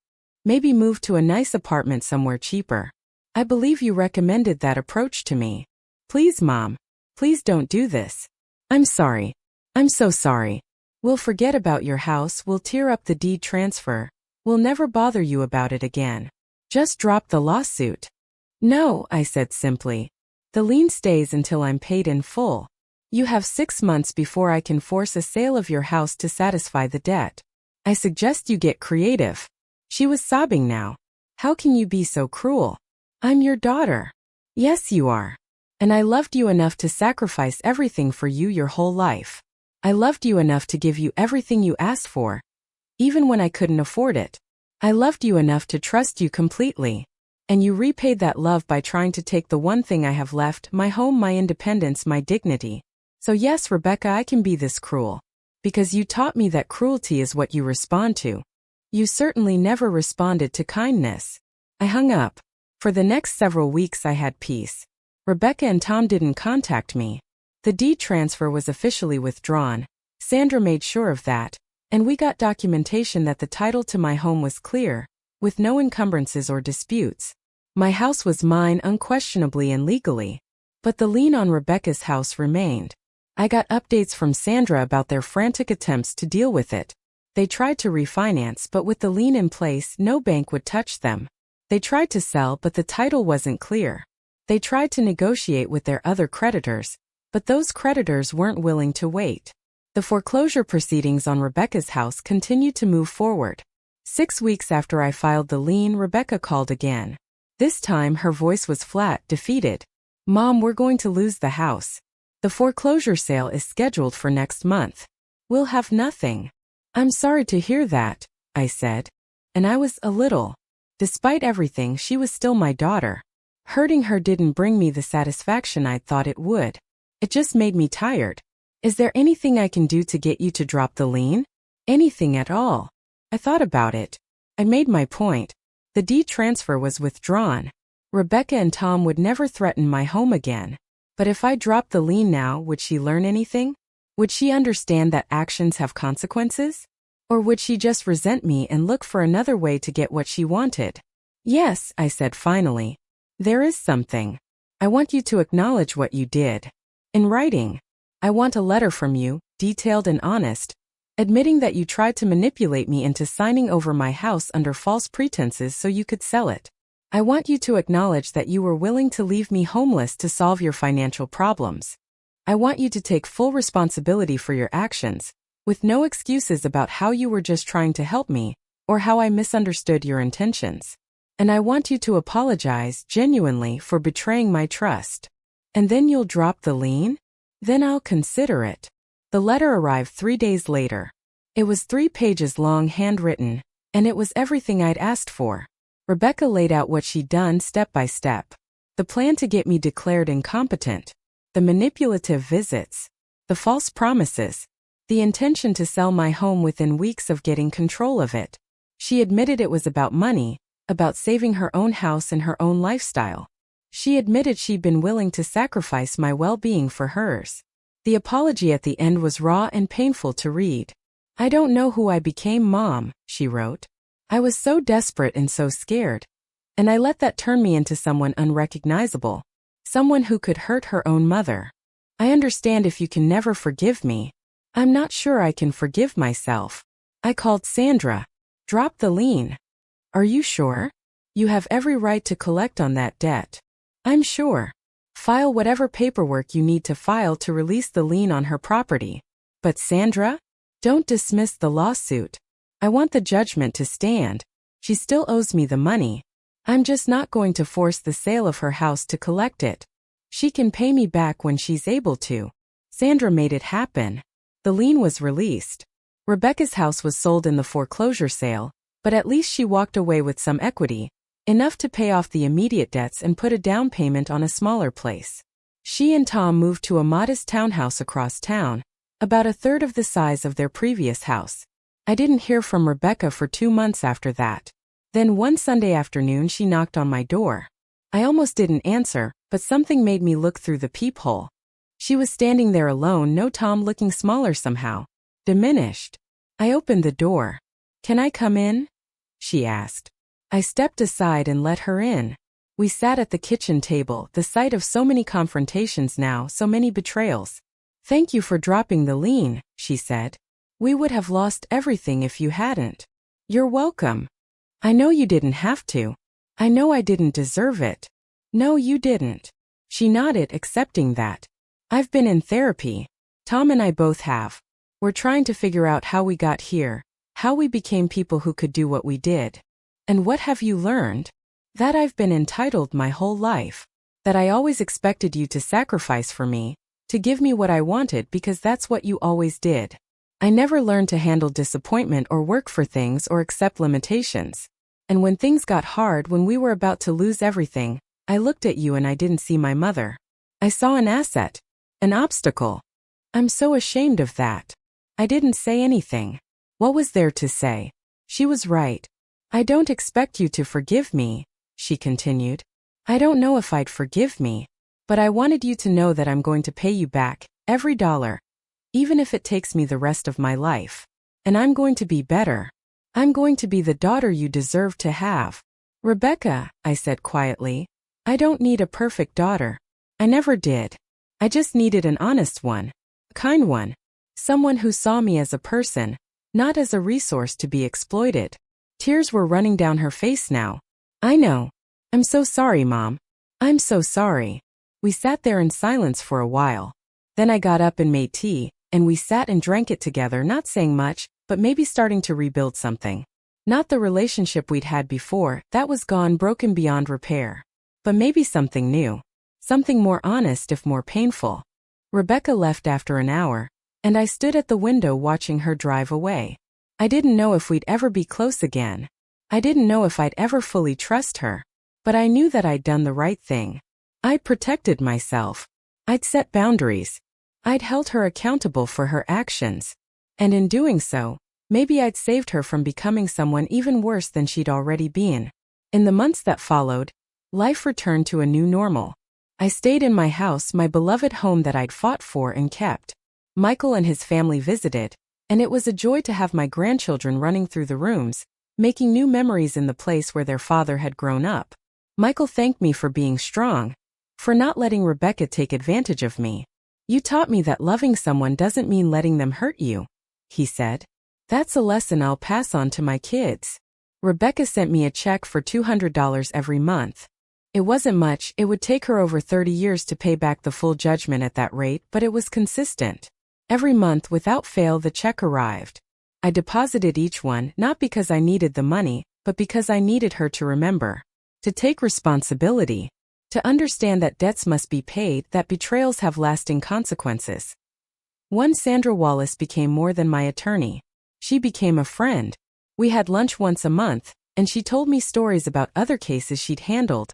Maybe move to a nice apartment somewhere cheaper. I believe you recommended that approach to me. Please, Mom. Please don't do this. I'm sorry. I'm so sorry. We'll forget about your house, we'll tear up the deed transfer. We'll never bother you about it again. Just drop the lawsuit. No, I said simply. The lien stays until I'm paid in full. You have 6 months before I can force a sale of your house to satisfy the debt. I suggest you get creative. She was sobbing now. How can you be so cruel? I'm your daughter. Yes, you are. And I loved you enough to sacrifice everything for you your whole life. I loved you enough to give you everything you asked for, even when I couldn't afford it. I loved you enough to trust you completely. And you repaid that love by trying to take the one thing I have left, my home, my independence, my dignity. So yes, Rebecca, I can be this cruel. Because you taught me that cruelty is what you respond to. You certainly never responded to kindness. I hung up. For the next several weeks I had peace. Rebecca and Tom didn't contact me. The deed transfer was officially withdrawn. Sandra made sure of that, and we got documentation that the title to my home was clear, with no encumbrances or disputes. My house was mine unquestionably and legally. But the lien on Rebecca's house remained. I got updates from Sandra about their frantic attempts to deal with it. They tried to refinance, but with the lien in place, no bank would touch them. They tried to sell, but the title wasn't clear. They tried to negotiate with their other creditors, but those creditors weren't willing to wait. The foreclosure proceedings on Rebecca's house continued to move forward. 6 weeks after I filed the lien, Rebecca called again. This time her voice was flat, defeated. Mom, we're going to lose the house. The foreclosure sale is scheduled for next month. We'll have nothing. I'm sorry to hear that, I said. And I was a little. Despite everything, she was still my daughter. Hurting her didn't bring me the satisfaction I'd thought it would. It just made me tired. Is there anything I can do to get you to drop the lien? Anything at all. I thought about it. I made my point. The deed transfer was withdrawn. Rebecca and Tom would never threaten my home again. But if I dropped the lien now, would she learn anything? Would she understand that actions have consequences? Or would she just resent me and look for another way to get what she wanted? Yes, I said finally. There is something. I want you to acknowledge what you did. In writing. I want a letter from you, detailed and honest, admitting that you tried to manipulate me into signing over my house under false pretenses so you could sell it. I want you to acknowledge that you were willing to leave me homeless to solve your financial problems. I want you to take full responsibility for your actions, with no excuses about how you were just trying to help me, or how I misunderstood your intentions. And I want you to apologize genuinely for betraying my trust. And then you'll drop the lien? Then I'll consider it. The letter arrived 3 days later. It was 3 pages long, handwritten, and it was everything I'd asked for. Rebecca laid out what she'd done step by step. The plan to get me declared incompetent. The manipulative visits. The false promises. The intention to sell my home within weeks of getting control of it. She admitted it was about money, about saving her own house and her own lifestyle. She admitted she'd been willing to sacrifice my well-being for hers. The apology at the end was raw and painful to read. I don't know who I became, Mom, she wrote. I was so desperate and so scared. And I let that turn me into someone unrecognizable. Someone who could hurt her own mother. I understand if you can never forgive me. I'm not sure I can forgive myself. I called Sandra. Drop the lien. Are you sure? You have every right to collect on that debt. I'm sure. File whatever paperwork you need to file to release the lien on her property. But Sandra? Don't dismiss the lawsuit. I want the judgment to stand. She still owes me the money. I'm just not going to force the sale of her house to collect it. She can pay me back when she's able to. Sandra made it happen. The lien was released. Rebecca's house was sold in the foreclosure sale, but at least she walked away with some equity. Enough to pay off the immediate debts and put a down payment on a smaller place. She and Tom moved to a modest townhouse across town, about a third of the size of their previous house. I didn't hear from Rebecca for 2 months after that. Then one Sunday afternoon she knocked on my door. I almost didn't answer, but something made me look through the peephole. She was standing there alone, no Tom, looking smaller somehow, diminished. I opened the door. Can I come in? She asked. I stepped aside and let her in. We sat at the kitchen table, the site of so many confrontations now, so many betrayals. Thank you for dropping the lien, she said. We would have lost everything if you hadn't. You're welcome. I know you didn't have to. I know I didn't deserve it. No, you didn't. She nodded, accepting that. I've been in therapy. Tom and I both have. We're trying to figure out how we got here, how we became people who could do what we did. And what have you learned? That I've been entitled my whole life. That I always expected you to sacrifice for me, to give me what I wanted because that's what you always did. I never learned to handle disappointment or work for things or accept limitations. And when things got hard, when we were about to lose everything, I looked at you and I didn't see my mother. I saw an asset, an obstacle. I'm so ashamed of that. I didn't say anything. What was there to say? She was right. I don't expect you to forgive me, she continued. I don't know if I'd forgive me, but I wanted you to know that I'm going to pay you back, every dollar, even if it takes me the rest of my life. And I'm going to be better. I'm going to be the daughter you deserve to have. Rebecca, I said quietly, I don't need a perfect daughter. I never did. I just needed an honest one, a kind one, someone who saw me as a person, not as a resource to be exploited. Tears were running down her face now. I know. I'm so sorry, Mom. I'm so sorry. We sat there in silence for a while. Then I got up and made tea, and we sat and drank it together, not saying much, but maybe starting to rebuild something. Not the relationship we'd had before, that was gone, broken beyond repair. But maybe something new. Something more honest if more painful. Rebecca left after an hour, and I stood at the window watching her drive away. I didn't know if we'd ever be close again. I didn't know if I'd ever fully trust her. But I knew that I'd done the right thing. I protected myself. I'd set boundaries. I'd held her accountable for her actions. And in doing so, maybe I'd saved her from becoming someone even worse than she'd already been. In the months that followed, life returned to a new normal. I stayed in my house, my beloved home that I'd fought for and kept. Michael and his family visited, and it was a joy to have my grandchildren running through the rooms, making new memories in the place where their father had grown up. Michael thanked me for being strong, for not letting Rebecca take advantage of me. "You taught me that loving someone doesn't mean letting them hurt you," he said. "That's a lesson I'll pass on to my kids." Rebecca sent me a check for $200 every month. It wasn't much, it would take her over 30 years to pay back the full judgment at that rate, but it was consistent. Every month, without fail, the check arrived. I deposited each one, not because I needed the money, but because I needed her to remember. To take responsibility. To understand that debts must be paid, that betrayals have lasting consequences. One Sandra Wallace became more than my attorney. She became a friend. We had lunch once a month, and she told me stories about other cases she'd handled.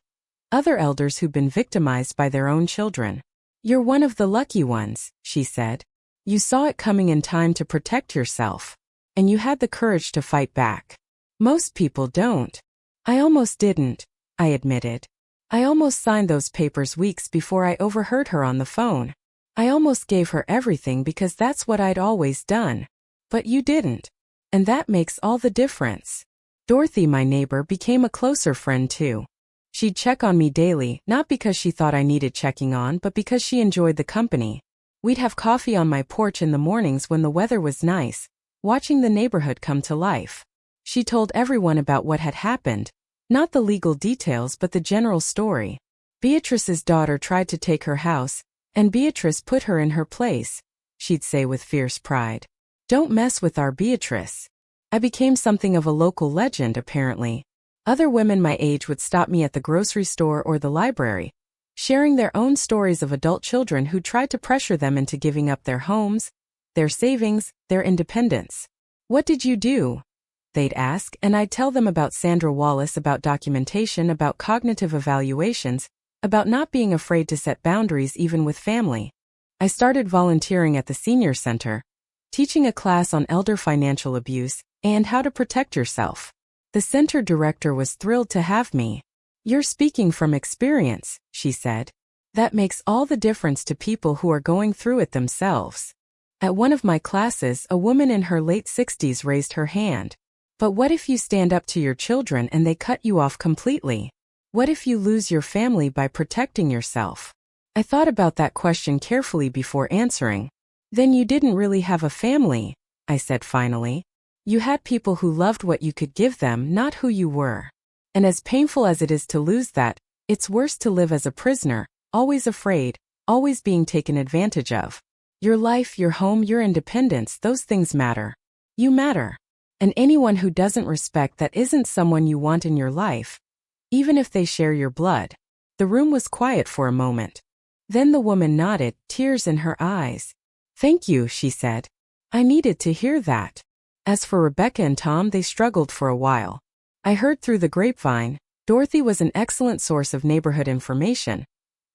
Other elders who'd been victimized by their own children. "You're one of the lucky ones," she said. "You saw it coming in time to protect yourself. And you had the courage to fight back. Most people don't." "I almost didn't," I admitted. "I almost signed those papers weeks before I overheard her on the phone. I almost gave her everything because that's what I'd always done. But you didn't. And that makes all the difference." Dorothy, my neighbor, became a closer friend too. She'd check on me daily, not because she thought I needed checking on, but because she enjoyed the company. We'd have coffee on my porch in the mornings when the weather was nice, watching the neighborhood come to life. She told everyone about what had happened, not the legal details but the general story. Beatrice's daughter tried to take her house, and Beatrice put her in her place, she'd say with fierce pride. "Don't mess with our Beatrice." I became something of a local legend, apparently. Other women my age would stop me at the grocery store or the library, sharing their own stories of adult children who tried to pressure them into giving up their homes, their savings, their independence. "What did you do?" they'd ask, and I'd tell them about Sandra Wallace, about documentation, about cognitive evaluations, about not being afraid to set boundaries even with family. I started volunteering at the senior center, teaching a class on elder financial abuse and how to protect yourself. The center director was thrilled to have me. "You're speaking from experience," she said. "That makes all the difference to people who are going through it themselves." At one of my classes, a woman in her late 60s raised her hand. "But what if you stand up to your children and they cut you off completely? What if you lose your family by protecting yourself?" I thought about that question carefully before answering. "Then you didn't really have a family," I said finally. "You had people who loved what you could give them, not who you were. And as painful as it is to lose that, it's worse to live as a prisoner, always afraid, always being taken advantage of. Your life, your home, your independence, those things matter. You matter. And anyone who doesn't respect that isn't someone you want in your life, even if they share your blood." The room was quiet for a moment. Then the woman nodded, tears in her eyes. "Thank you," she said. "I needed to hear that." As for Rebecca and Tom, they struggled for a while. I heard through the grapevine, Dorothy was an excellent source of neighborhood information,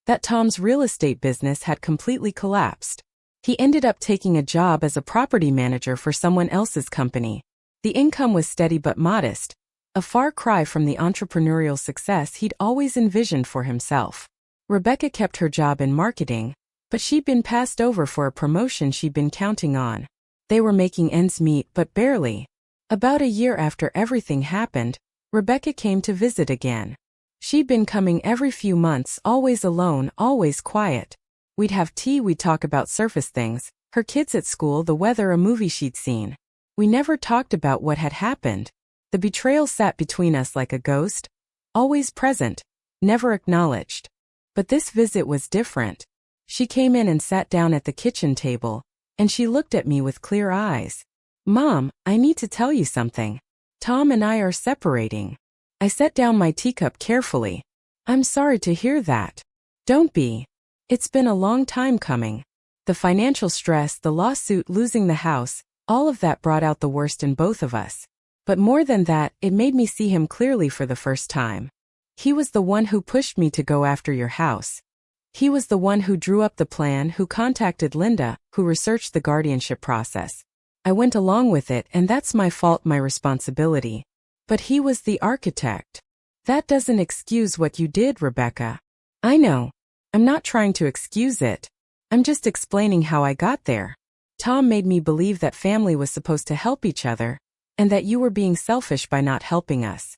that Tom's real estate business had completely collapsed. He ended up taking a job as a property manager for someone else's company. The income was steady but modest, a far cry from the entrepreneurial success he'd always envisioned for himself. Rebecca kept her job in marketing, but she'd been passed over for a promotion she'd been counting on. They were making ends meet, but barely. About a year after everything happened, Rebecca came to visit again. She'd been coming every few months, always alone, always quiet. We'd have tea, we'd talk about surface things, her kids at school, the weather, a movie she'd seen. We never talked about what had happened. The betrayal sat between us like a ghost, always present, never acknowledged. But this visit was different. She came in and sat down at the kitchen table, and she looked at me with clear eyes. "Mom, I need to tell you something. Tom and I are separating." I set down my teacup carefully. "I'm sorry to hear that." "Don't be. It's been a long time coming. The financial stress, the lawsuit, losing the house, all of that brought out the worst in both of us. But more than that, it made me see him clearly for the first time. He was the one who pushed me to go after your house. He was the one who drew up the plan, who contacted Linda, who researched the guardianship process. I went along with it, and that's my fault, my responsibility. But he was the architect. That doesn't excuse what you did, Rebecca. I know. I'm not trying to excuse it. I'm just explaining how I got there. Tom made me believe that family was supposed to help each other, and that you were being selfish by not helping us.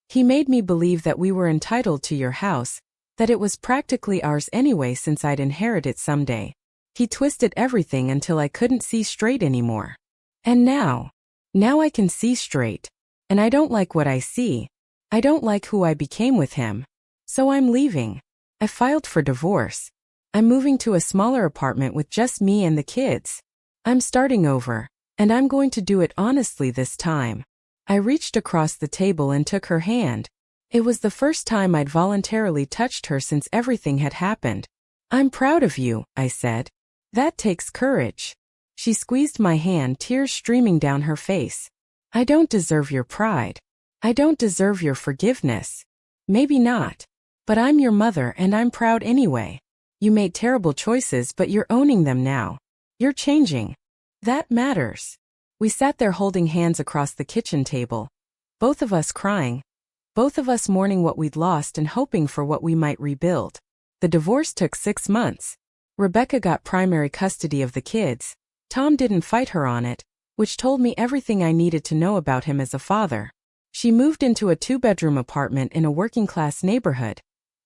He made me believe that we were entitled to your house, that it was practically ours anyway since I'd inherit it someday. He twisted everything until I couldn't see straight anymore. And now I can see straight. And I don't like what I see. I don't like who I became with him. So I'm leaving. I filed for divorce. I'm moving to a smaller apartment with just me and the kids. I'm starting over, and I'm going to do it honestly this time. I reached across the table and took her hand. It was the first time I'd voluntarily touched her since everything had happened. I'm proud of you, I said. That takes courage. She squeezed my hand, tears streaming down her face. I don't deserve your pride. I don't deserve your forgiveness. Maybe not. But I'm your mother and I'm proud anyway. You made terrible choices, but you're owning them now. You're changing. That matters. We sat there holding hands across the kitchen table. Both of us crying. Both of us mourning what we'd lost and hoping for what we might rebuild. The divorce took 6 months. Rebecca got primary custody of the kids. Tom didn't fight her on it, which told me everything I needed to know about him as a father. She moved into a 2-bedroom apartment in a working-class neighborhood.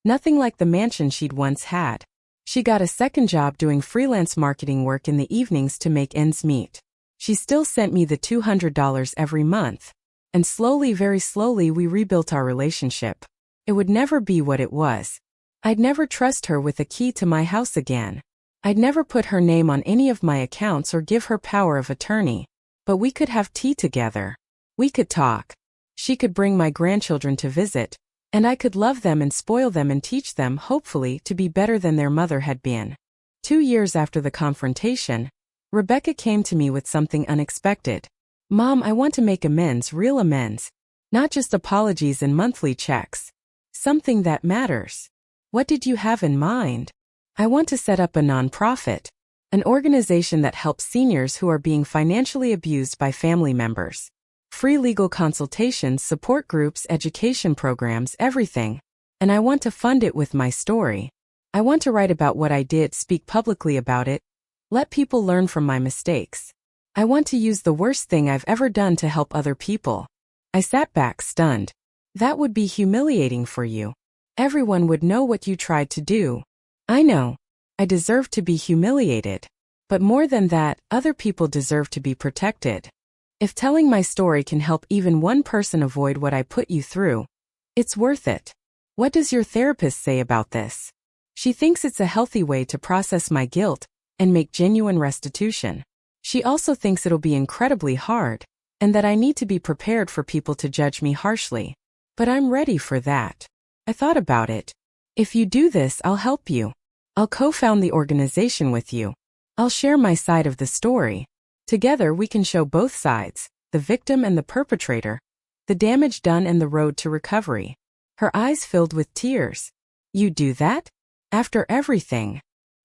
Nothing like the mansion she'd once had. She got a second job doing freelance marketing work in the evenings to make ends meet. She still sent me the $200 every month. And slowly, very slowly, we rebuilt our relationship. It would never be what it was. I'd never trust her with a key to my house again. I'd never put her name on any of my accounts or give her power of attorney. But we could have tea together. We could talk. She could bring my grandchildren to visit, and I could love them and spoil them and teach them, hopefully, to be better than their mother had been. 2 years after the confrontation, Rebecca came to me with something unexpected. Mom, I want to make amends, real amends. Not just apologies and monthly checks. Something that matters. What did you have in mind? I want to set up a nonprofit. An organization that helps seniors who are being financially abused by family members. Free legal consultations, support groups, education programs, everything. And I want to fund it with my story. I want to write about what I did, speak publicly about it, let people learn from my mistakes. I want to use the worst thing I've ever done to help other people. I sat back, stunned. That would be humiliating for you. Everyone would know what you tried to do. I know. I deserve to be humiliated. But more than that, other people deserve to be protected. If telling my story can help even one person avoid what I put you through, it's worth it. What does your therapist say about this? She thinks it's a healthy way to process my guilt and make genuine restitution. She also thinks it'll be incredibly hard, and that I need to be prepared for people to judge me harshly. But I'm ready for that. I thought about it. If you do this, I'll help you. I'll co-found the organization with you. I'll share my side of the story. Together we can show both sides, the victim and the perpetrator, the damage done and the road to recovery. Her eyes filled with tears. You do that? After everything?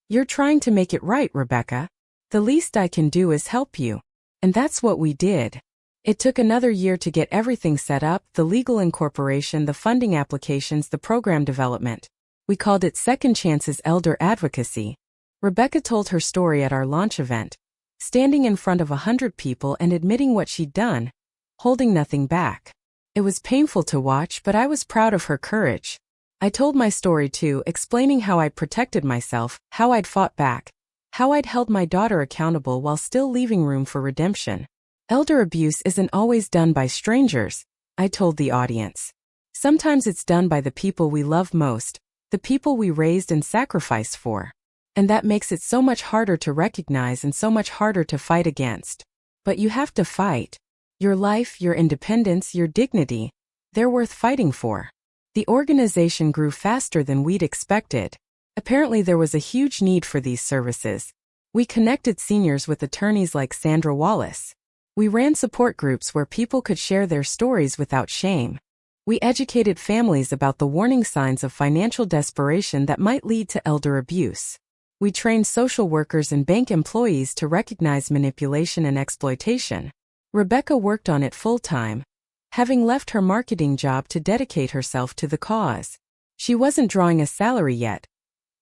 You're trying to make it right, Rebecca. The least I can do is help you. And that's what we did. It took another year to get everything set up, the legal incorporation, the funding applications, the program development. We called it Second Chances Elder Advocacy. Rebecca told her story at our launch event, standing in front of 100 people and admitting what she'd done, holding nothing back. It was painful to watch, but I was proud of her courage. I told my story too, explaining how I'd protected myself, how I'd fought back, how I'd held my daughter accountable while still leaving room for redemption. Elder abuse isn't always done by strangers, I told the audience. Sometimes it's done by the people we love most, the people we raised and sacrificed for. And that makes it so much harder to recognize and so much harder to fight against. But you have to fight. Your life, your independence, your dignity, they're worth fighting for. The organization grew faster than we'd expected. Apparently there was a huge need for these services. We connected seniors with attorneys like Sandra Wallace. We ran support groups where people could share their stories without shame. We educated families about the warning signs of financial desperation that might lead to elder abuse. We trained social workers and bank employees to recognize manipulation and exploitation. Rebecca worked on it full-time, having left her marketing job to dedicate herself to the cause. She wasn't drawing a salary yet.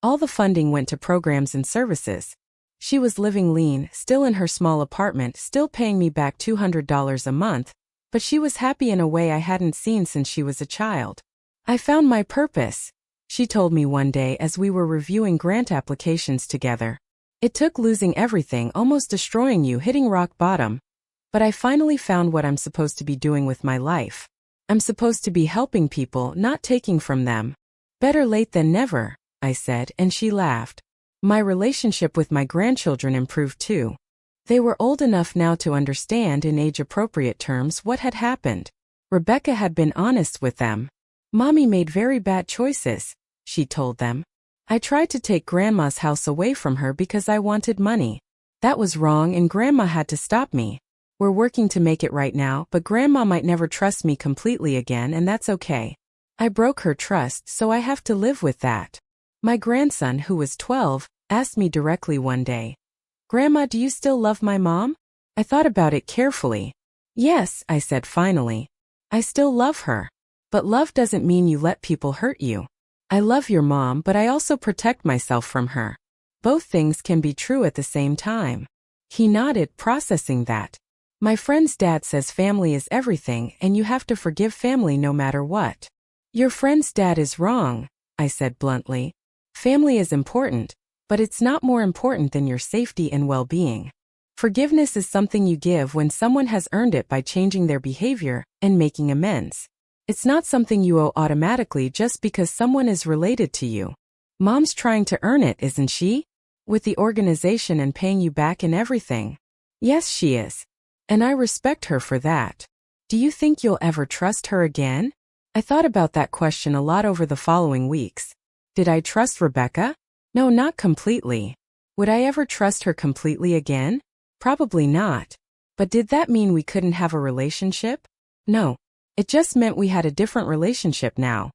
All the funding went to programs and services. She was living lean, still in her small apartment, still paying me back $200 a month, but she was happy in a way I hadn't seen since she was a child. "I found my purpose," she told me one day as we were reviewing grant applications together. "It took losing everything, almost destroying you, hitting rock bottom. But I finally found what I'm supposed to be doing with my life. I'm supposed to be helping people, not taking from them." "Better late than never," I said, and she laughed. My relationship with my grandchildren improved too. They were old enough now to understand in age-appropriate terms what had happened. Rebecca had been honest with them. "Mommy made very bad choices," she told them. "I tried to take Grandma's house away from her because I wanted money. That was wrong and Grandma had to stop me. We're working to make it right now, but Grandma might never trust me completely again, and that's okay. I broke her trust, so I have to live with that." My grandson, who was 12, asked me directly one day, "Grandma, do you still love my mom?" I thought about it carefully. "Yes," I said finally. "I still love her. But love doesn't mean you let people hurt you. I love your mom, but I also protect myself from her. Both things can be true at the same time." He nodded, processing that. "My friend's dad says family is everything and you have to forgive family no matter what." "Your friend's dad is wrong," I said bluntly. "Family is important, but it's not more important than your safety and well-being. Forgiveness is something you give when someone has earned it by changing their behavior and making amends. It's not something you owe automatically just because someone is related to you. Mom's trying to earn it, isn't she? With the organization and paying you back and everything." "Yes, she is. And I respect her for that." "Do you think you'll ever trust her again?" I thought about that question a lot over the following weeks. Did I trust Rebecca? No, not completely. Would I ever trust her completely again? Probably not. But did that mean we couldn't have a relationship? No. It just meant we had a different relationship now.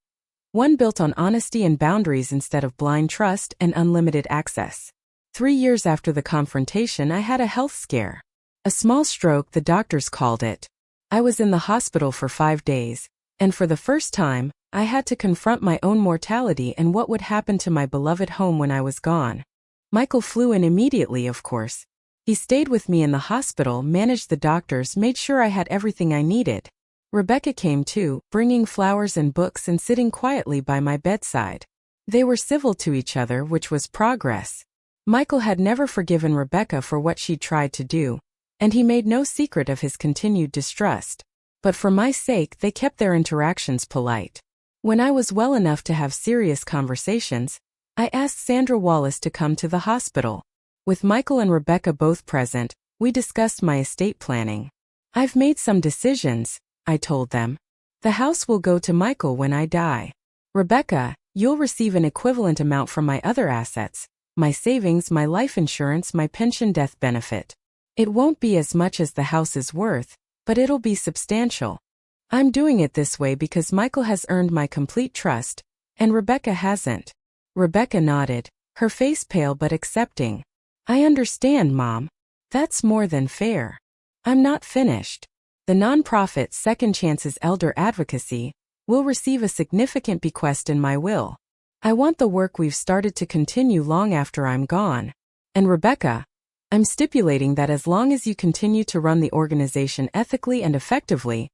One built on honesty and boundaries instead of blind trust and unlimited access. 3 years after the confrontation, I had a health scare. A small stroke, the doctors called it. I was in the hospital for 5 days, and for the first time, I had to confront my own mortality and what would happen to my beloved home when I was gone. Michael flew in immediately, of course. He stayed with me in the hospital, managed the doctors, made sure I had everything I needed. Rebecca came too, bringing flowers and books and sitting quietly by my bedside. They were civil to each other, which was progress. Michael had never forgiven Rebecca for what she'd tried to do, and he made no secret of his continued distrust. But for my sake, they kept their interactions polite. When I was well enough to have serious conversations, I asked Sandra Wallace to come to the hospital. With Michael and Rebecca both present, we discussed my estate planning. "I've made some decisions," I told them. "The house will go to Michael when I die. Rebecca, you'll receive an equivalent amount from my other assets, my savings, my life insurance, my pension death benefit. It won't be as much as the house is worth, but it'll be substantial. I'm doing it this way because Michael has earned my complete trust, and Rebecca hasn't." Rebecca nodded, her face pale but accepting. "I understand, Mom. That's more than fair. I'm not finished. The nonprofit Second Chances Elder Advocacy will receive a significant bequest in my will. I want the work we've started to continue long after I'm gone. And Rebecca, I'm stipulating that as long as you continue to run the organization ethically and effectively,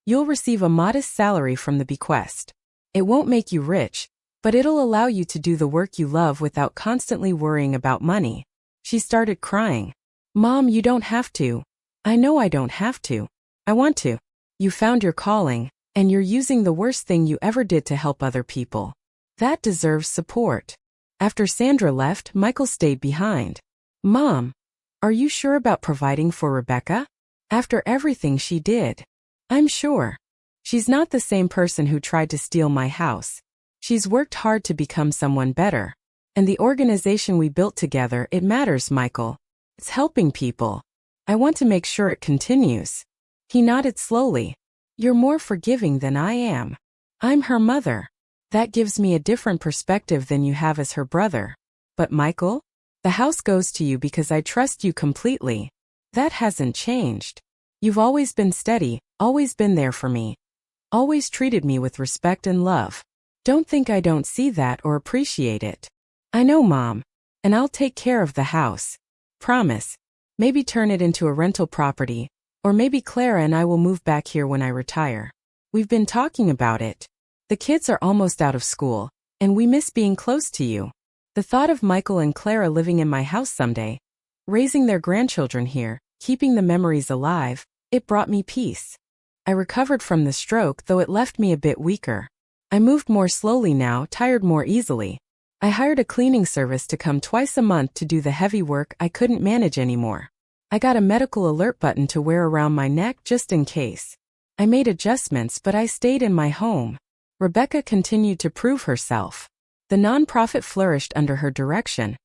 you'll receive a modest salary from the bequest. It won't make you rich, but it'll allow you to do the work you love without constantly worrying about money." She started crying. "Mom, you don't have to. I know I don't have to. I want to. You found your calling, and you're using the worst thing you ever did to help other people. That deserves support." After Sandra left, Michael stayed behind. "Mom, are you sure about providing for Rebecca? After everything she did?" "I'm sure. She's not the same person who tried to steal my house. She's worked hard to become someone better. And the organization we built together, it matters, Michael. It's helping people. I want to make sure it continues." He nodded slowly. "You're more forgiving than I am." I'm her mother. That gives me a different perspective than you have as her brother. But Michael? The house goes to you because I trust you completely. That hasn't changed. You've always been steady, always been there for me. Always treated me with respect and love. Don't think I don't see that or appreciate it. I know, Mom. And I'll take care of the house. Promise. Maybe turn it into a rental property, or maybe Clara and I will move back here when I retire. We've been talking about it. The kids are almost out of school, and we miss being close to you. The thought of Michael and Clara living in my house someday, raising their grandchildren here, keeping the memories alive, it brought me peace. I recovered from the stroke, though it left me a bit weaker. I moved more slowly now, tired more easily. I hired a cleaning service to come twice a month to do the heavy work I couldn't manage anymore. I got a medical alert button to wear around my neck just in case. I made adjustments, but I stayed in my home. Rebecca continued to prove herself. The nonprofit flourished under her direction,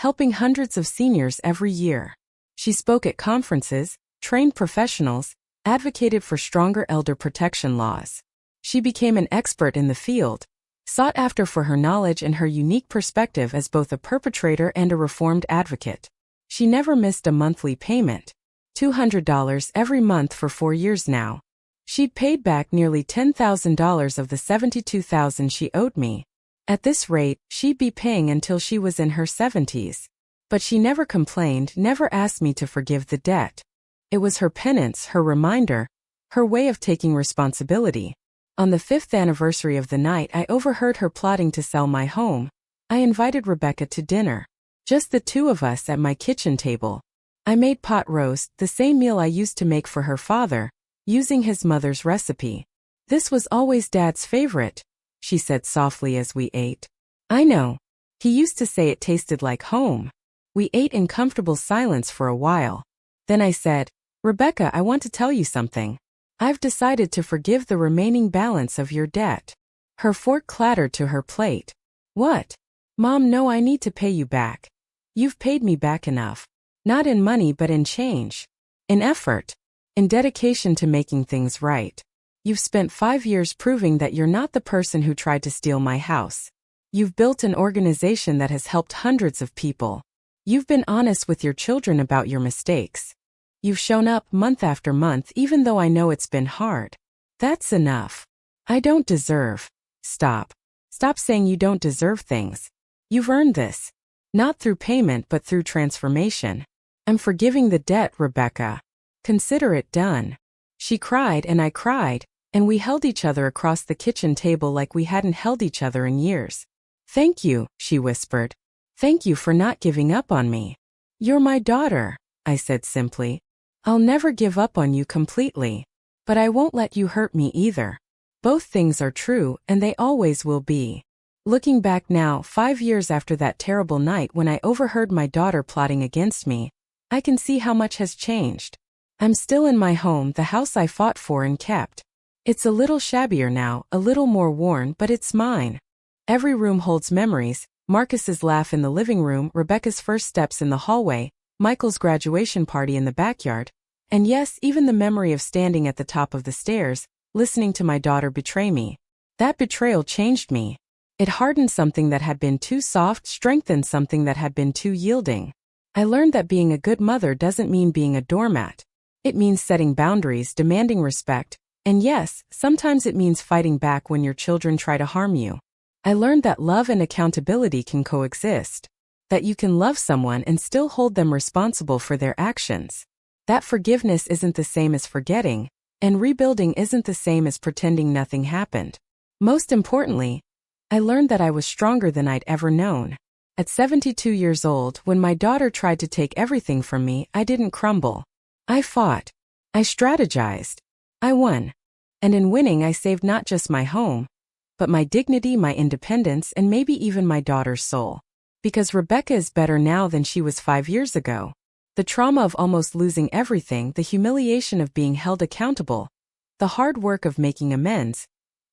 helping hundreds of seniors every year. She spoke at conferences, trained professionals, advocated for stronger elder protection laws. She became an expert in the field, sought after for her knowledge and her unique perspective as both a perpetrator and a reformed advocate. She never missed a monthly payment, $200 every month for 4 years now. She'd paid back nearly $10,000 of the $72,000 she owed me. At this rate, she'd be paying until she was in her 70s. But she never complained, never asked me to forgive the debt. It was her penance, her reminder, her way of taking responsibility. On the 5th anniversary of the night I overheard her plotting to sell my home, I invited Rebecca to dinner. Just the two of us at my kitchen table. I made pot roast, the same meal I used to make for her father, using his mother's recipe. This was always Dad's favorite, she said softly as we ate. I know. He used to say it tasted like home. We ate in comfortable silence for a while. Then I said, Rebecca, I want to tell you something. I've decided to forgive the remaining balance of your debt. Her fork clattered to her plate. What? Mom, no, I need to pay you back. You've paid me back enough. Not in money but in change. In effort. In dedication to making things right. You've spent 5 years proving that you're not the person who tried to steal my house. You've built an organization that has helped hundreds of people. You've been honest with your children about your mistakes. You've shown up month after month even though I know it's been hard. That's enough. I don't deserve. Stop. Stop saying you don't deserve things. You've earned this. Not through payment but through transformation. I'm forgiving the debt, Rebecca. Consider it done. She cried and I cried, and we held each other across the kitchen table like we hadn't held each other in years. Thank you, she whispered. Thank you for not giving up on me. You're my daughter, I said simply. I'll never give up on you completely. But I won't let you hurt me either. Both things are true, and they always will be. Looking back now, 5 years after that terrible night when I overheard my daughter plotting against me, I can see how much has changed. I'm still in my home, the house I fought for and kept. It's a little shabbier now, a little more worn, but it's mine. Every room holds memories, Marcus's laugh in the living room, Rebecca's first steps in the hallway, Michael's graduation party in the backyard, and yes, even the memory of standing at the top of the stairs, listening to my daughter betray me. That betrayal changed me. It hardened something that had been too soft, strengthened something that had been too yielding. I learned that being a good mother doesn't mean being a doormat. It means setting boundaries, demanding respect, and yes, sometimes it means fighting back when your children try to harm you. I learned that love and accountability can coexist. That you can love someone and still hold them responsible for their actions. That forgiveness isn't the same as forgetting, and rebuilding isn't the same as pretending nothing happened. Most importantly, I learned that I was stronger than I'd ever known. At 72 years old, when my daughter tried to take everything from me, I didn't crumble. I fought. I strategized. I won. And in winning I saved not just my home, but my dignity, my independence, and maybe even my daughter's soul. Because Rebecca is better now than she was 5 years ago. The trauma of almost losing everything, the humiliation of being held accountable, the hard work of making amends,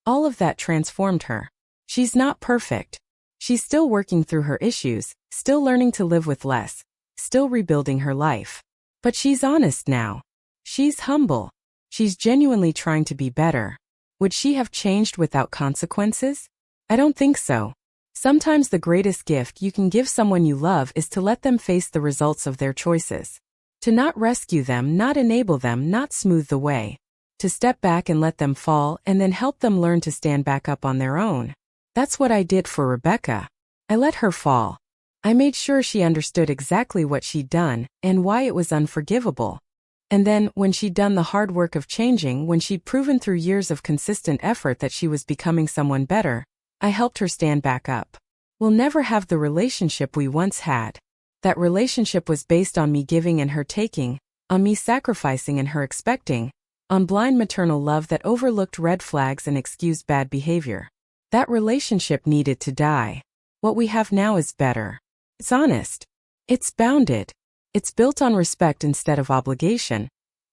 all of that transformed her. She's not perfect. She's still working through her issues, still learning to live with less, still rebuilding her life. But she's honest now. She's humble. She's genuinely trying to be better. Would she have changed without consequences? I don't think so. Sometimes the greatest gift you can give someone you love is to let them face the results of their choices. To not rescue them, not enable them, not smooth the way. To step back and let them fall and then help them learn to stand back up on their own. That's what I did for Rebecca. I let her fall. I made sure she understood exactly what she'd done and why it was unforgivable. And then, when she'd done the hard work of changing, when she'd proven through years of consistent effort that she was becoming someone better, I helped her stand back up. We'll never have the relationship we once had. That relationship was based on me giving and her taking, on me sacrificing and her expecting, on blind maternal love that overlooked red flags and excused bad behavior. That relationship needed to die. What we have now is better. It's honest. It's bounded. It's built on respect instead of obligation,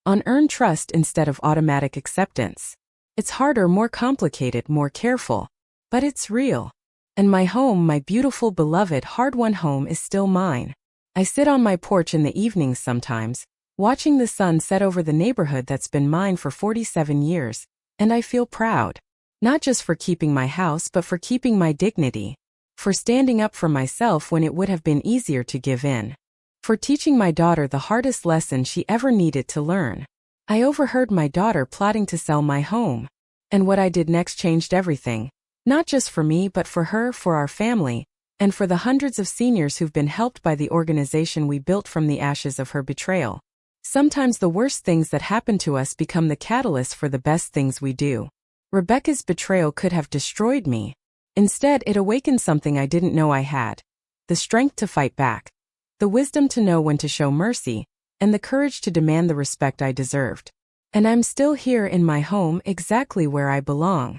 on earned trust instead of automatic acceptance. It's harder, more complicated, more careful, but it's real. And my home, my beautiful, beloved, hard-won home, is still mine. I sit on my porch in the evenings sometimes, watching the sun set over the neighborhood that's been mine for 47 years, and I feel proud. Not just for keeping my house, but for keeping my dignity. For standing up for myself when it would have been easier to give in. For teaching my daughter the hardest lesson she ever needed to learn. I overheard my daughter plotting to sell my home. And what I did next changed everything. Not just for me, but for her, for our family, and for the hundreds of seniors who've been helped by the organization we built from the ashes of her betrayal. Sometimes the worst things that happen to us become the catalyst for the best things we do. Rebecca's betrayal could have destroyed me. Instead, it awakened something I didn't know I had. The strength to fight back. The wisdom to know when to show mercy, and the courage to demand the respect I deserved. And I'm still here in my home, exactly where I belong.